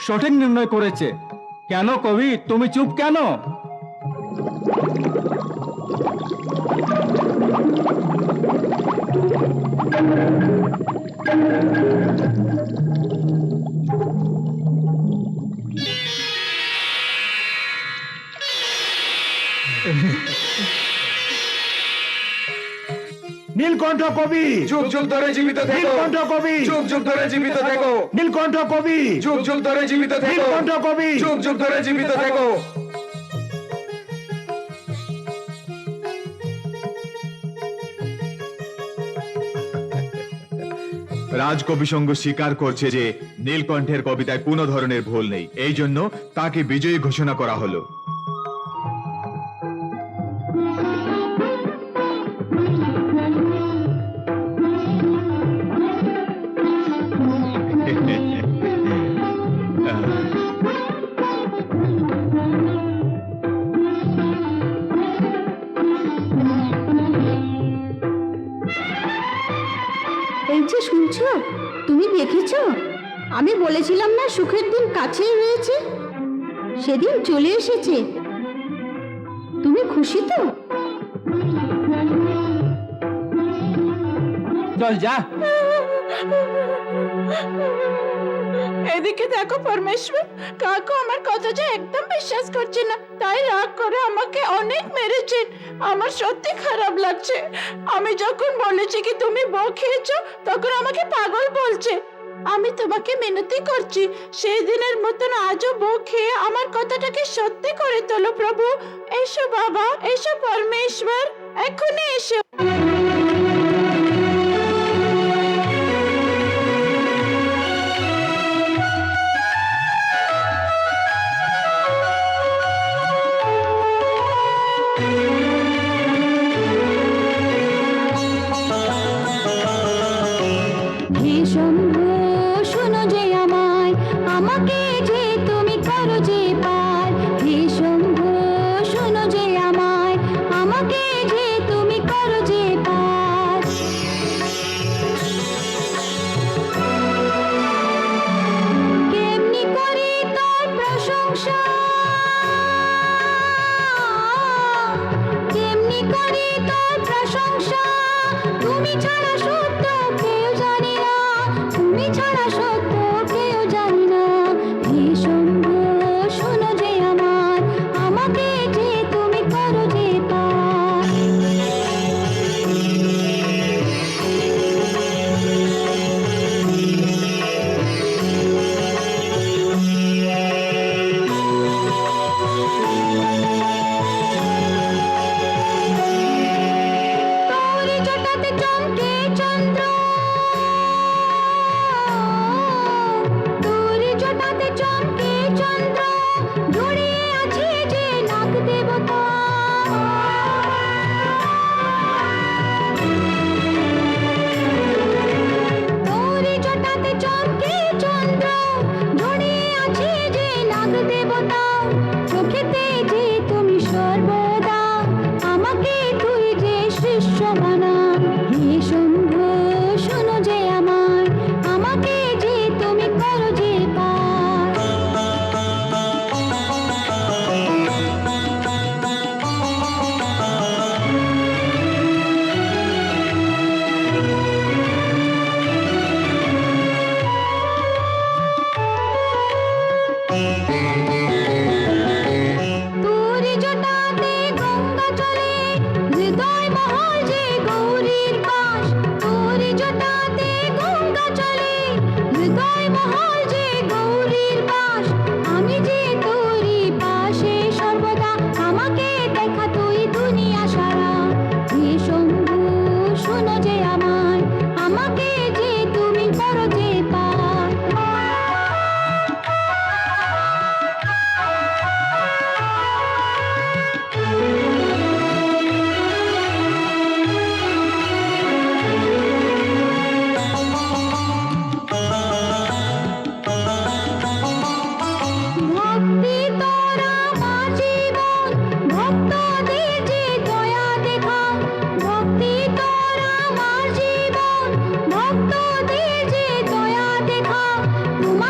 সঠিক নির্ণয় করেছে। কেন কবি, তুমি চুপ কেন? নীলকণ্ঠ কবি যুগ যুগ ধরে জীবিত থেকো। নীলকণ্ঠ কবি যুগ যুগ ধরে জীবিত থেকো। নীলকণ্ঠ কবি যুগ যুগ ধরে জীবিত থেকো। নীলকণ্ঠ কবি যুগ যুগ ধরে জীবিত থেকো। রাজকবি সঙ্গ স্বীকার করছে যে নীলকণ্ঠের কবিতায় কোনো ধরনের ভুল নেই, এই জন্য তাকে বিজয়ী ঘোষণা করা হলো। এই যে শুনছো, তুমি দেখেছো? আমি বলেছিলাম না সুখের দিন কাছেই রয়েছে, সেদিন চলে এসেছে। তুমি খুশি তো? চল যা। এদিকে দেখো পরমেশ্বর, কাকু আমার কথাটা একদম বিশ্বাস করছে না, তাই রাগ করে আমাকে অনেক মেরেছেন। আমার সত্যি খারাপ লাগছে। আমি যখন বলেছি কি তুমি বউ খেয়েছো, তখন আমাকে পাগল বলছে। আমি তোমাকে মিনতি করছি, সেই দিনের মতন আজও বউ খেয়ে আমার কথাটাকে সত্যি করে তোলো প্রভু। এসো বাবা, এসো পরমেশ্বর, এখনই এসো। আমাকে যে তুমি করো যে পার, হে শম্ভু শোনো যে আমায়, আমাকে যে তুমি করো যে পার। কেমনি করি তোর প্রশংসা, কেমনি করি তোর প্রশংসা, তুমি ছাড়া সত্য কেউ জানি না, তুমি ছাড়া সত্য কেউ জানি না।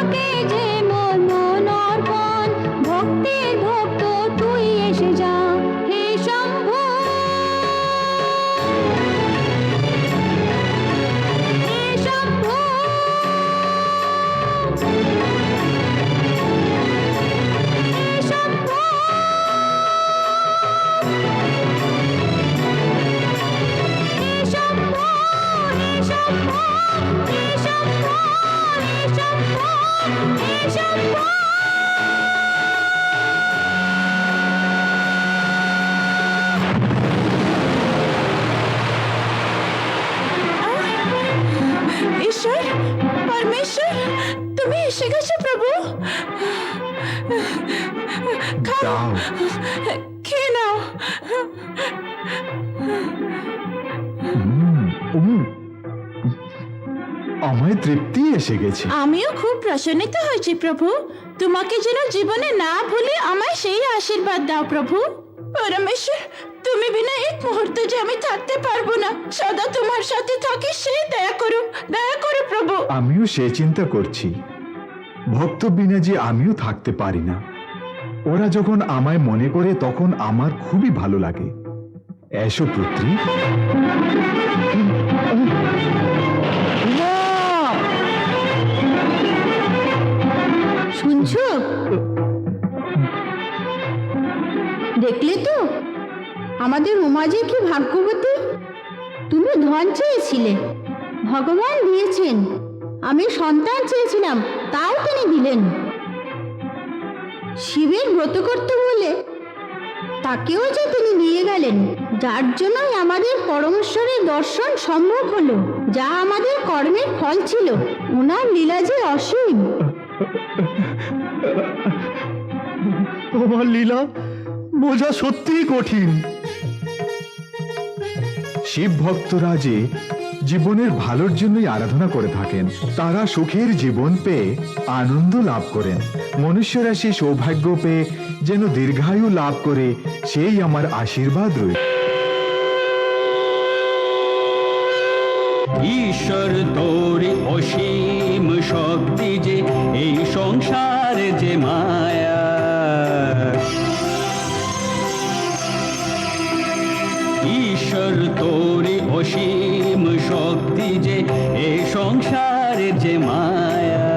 তোমাকে যে মন অর্পণ, ভক্তির ভক্ত তুই এসে যা হে শম্ভু। হে শম্ভু, হে শম্ভু, ঈশ্বর, পরমেশ্বর, তুমি এসে গেছো প্রভু। খাও, দাও। খেয়ে নাও। আমায় তৃপ্তি এসে গেছে। আমিও খুব প্রসন্নিত হয়েছি প্রভু। তোমাকে যেন জীবনে না ভুলে আমায় সেই আশীর্বাদ দাও প্রভু। পরমেশ্বর, তুমি বিনা এক মুহূর্ত যে আমি থাকতে পারবো না, সদা তোমার সাথে থাকি সেই দয়া করো প্রভু। আমিও সে চিন্তা করছি, ভক্ত বিনা যে আমিও থাকতে পারি না। ওরা যখন আমায় মনে করে তখন আমার খুবই ভালো লাগে। এসো পুত্রী। শুনছো? দেখলে তো আমাদের উমা যে কি ভাগ্যবতী। তুমি ধন চেয়েছিলে, ভগবান দিয়েছেন। আমি সন্তান চেয়েছিলাম, তাও তিনি দিলেন। শিবের ব্রত করতে বলে তাকেও যে তিনি নিয়ে গেলেন, যার জন্যই আমাদের পরমেশ্বরের দর্শন সম্ভব হলো, যা আমাদের কর্মের ফল ছিল। ওনার লীলা যে অসীম। তোমার লীলা বোঝা সত্যিই কঠিন। শিব ভক্তরা যে জীবনের ভালোর জন্যই আরাধনা করে থাকেন, তারা সুখের জীবন পেয়ে আনন্দ লাভ করেন। মনুষ্যরা সে সৌভাগ্য পেয়ে যেন দীর্ঘায়ু লাভ করে, সেই আমার আশীর্বাদ রয়েছে। ঈশ্বর তোরে অসীম শক্তি যে এই সংসার যে মায়া, ঈশ্বর তোরে অসীম শক্তি যে এই সংসার যে মায়া,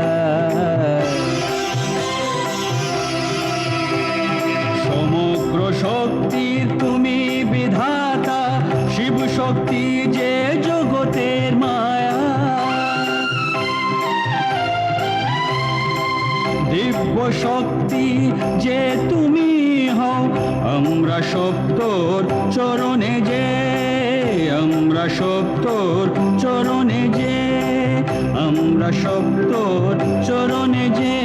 সমগ্র শক্তির তুমি বিধাতা, শিব শক্তি যে জগতের মায়া, দিব্য শক্তি যে তুমি হও, আমরা সপ্তর চরণে যে, আমরা সপ্তর চরণে যে, আমরা সপ্তর চরণে যে।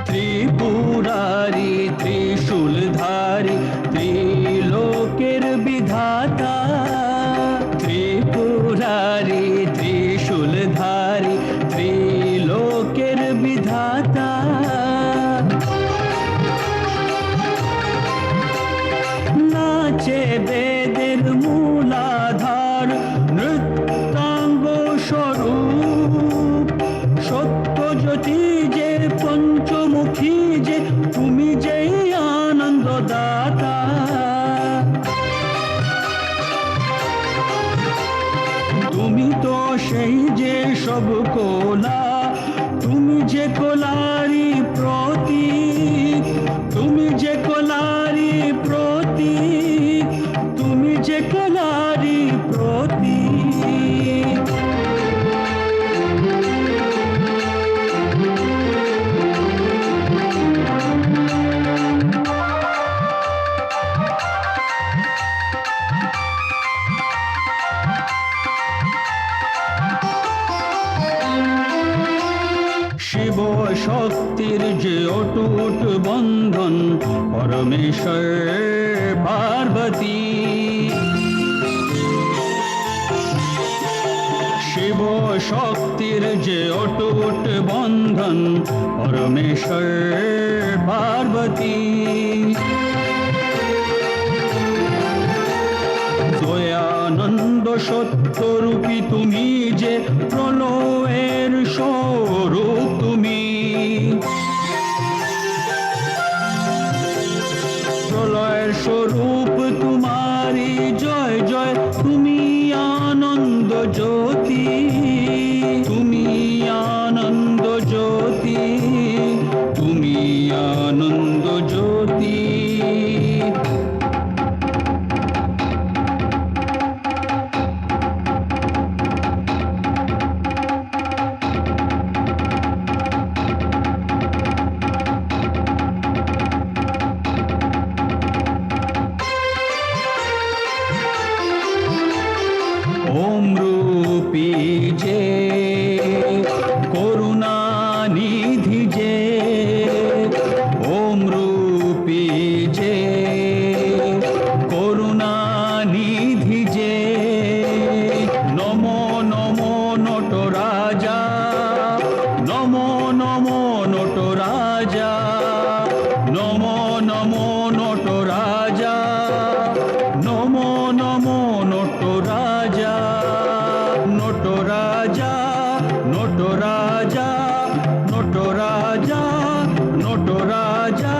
ত্রিপুরারি ত্রিশূলধারী ত্রিলোকের বিধাতা, ত্রিপুরারি ত্রিশূলধারী ত্রিলোকের বিধাতা, নাচে বেদের মূলাধার নৃত্যাঙ্গ স্বরূপ, সত্য জ্যোতি যে পঞ্চমুখী যে তুমি যেই আনন্দদাতা, তুমি তো সেই যে সব কোলা, তুমি যে কোলারি প্রতীক, তুমি যে কোলারি প্রতীক, তুমি যে কোলারি প্রতীক। শিব শক্তির যে অটুট বন্ধন, পরমেশ্বর পার্বতী, শিব শক্তির যে অটুট বন্ধন পরমেশ্বর পার্বতী দয়ানন্দ সত্যরূপী তুমি যে প্রলয়ের স্বরূপ তুমি প্রলয়ের স্বরূপ তোমারি জয় জয় তুমি আনন্দ জ্যোতি তুমি আনন্দ জ্যোতি তুমি আনন্দ জ্যোতি ওম রূপী যে করুণা নিধি যে ওম রূপী যে করুণা নিধি যে নমো নমো নটরাজা নমো নমো নটরাজা নমো নমো নটরাজা নমো নমো নটরাজা নটরাজা নটরাজা নটরাজা নটরাজা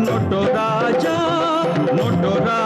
নটরাজা নটরাজা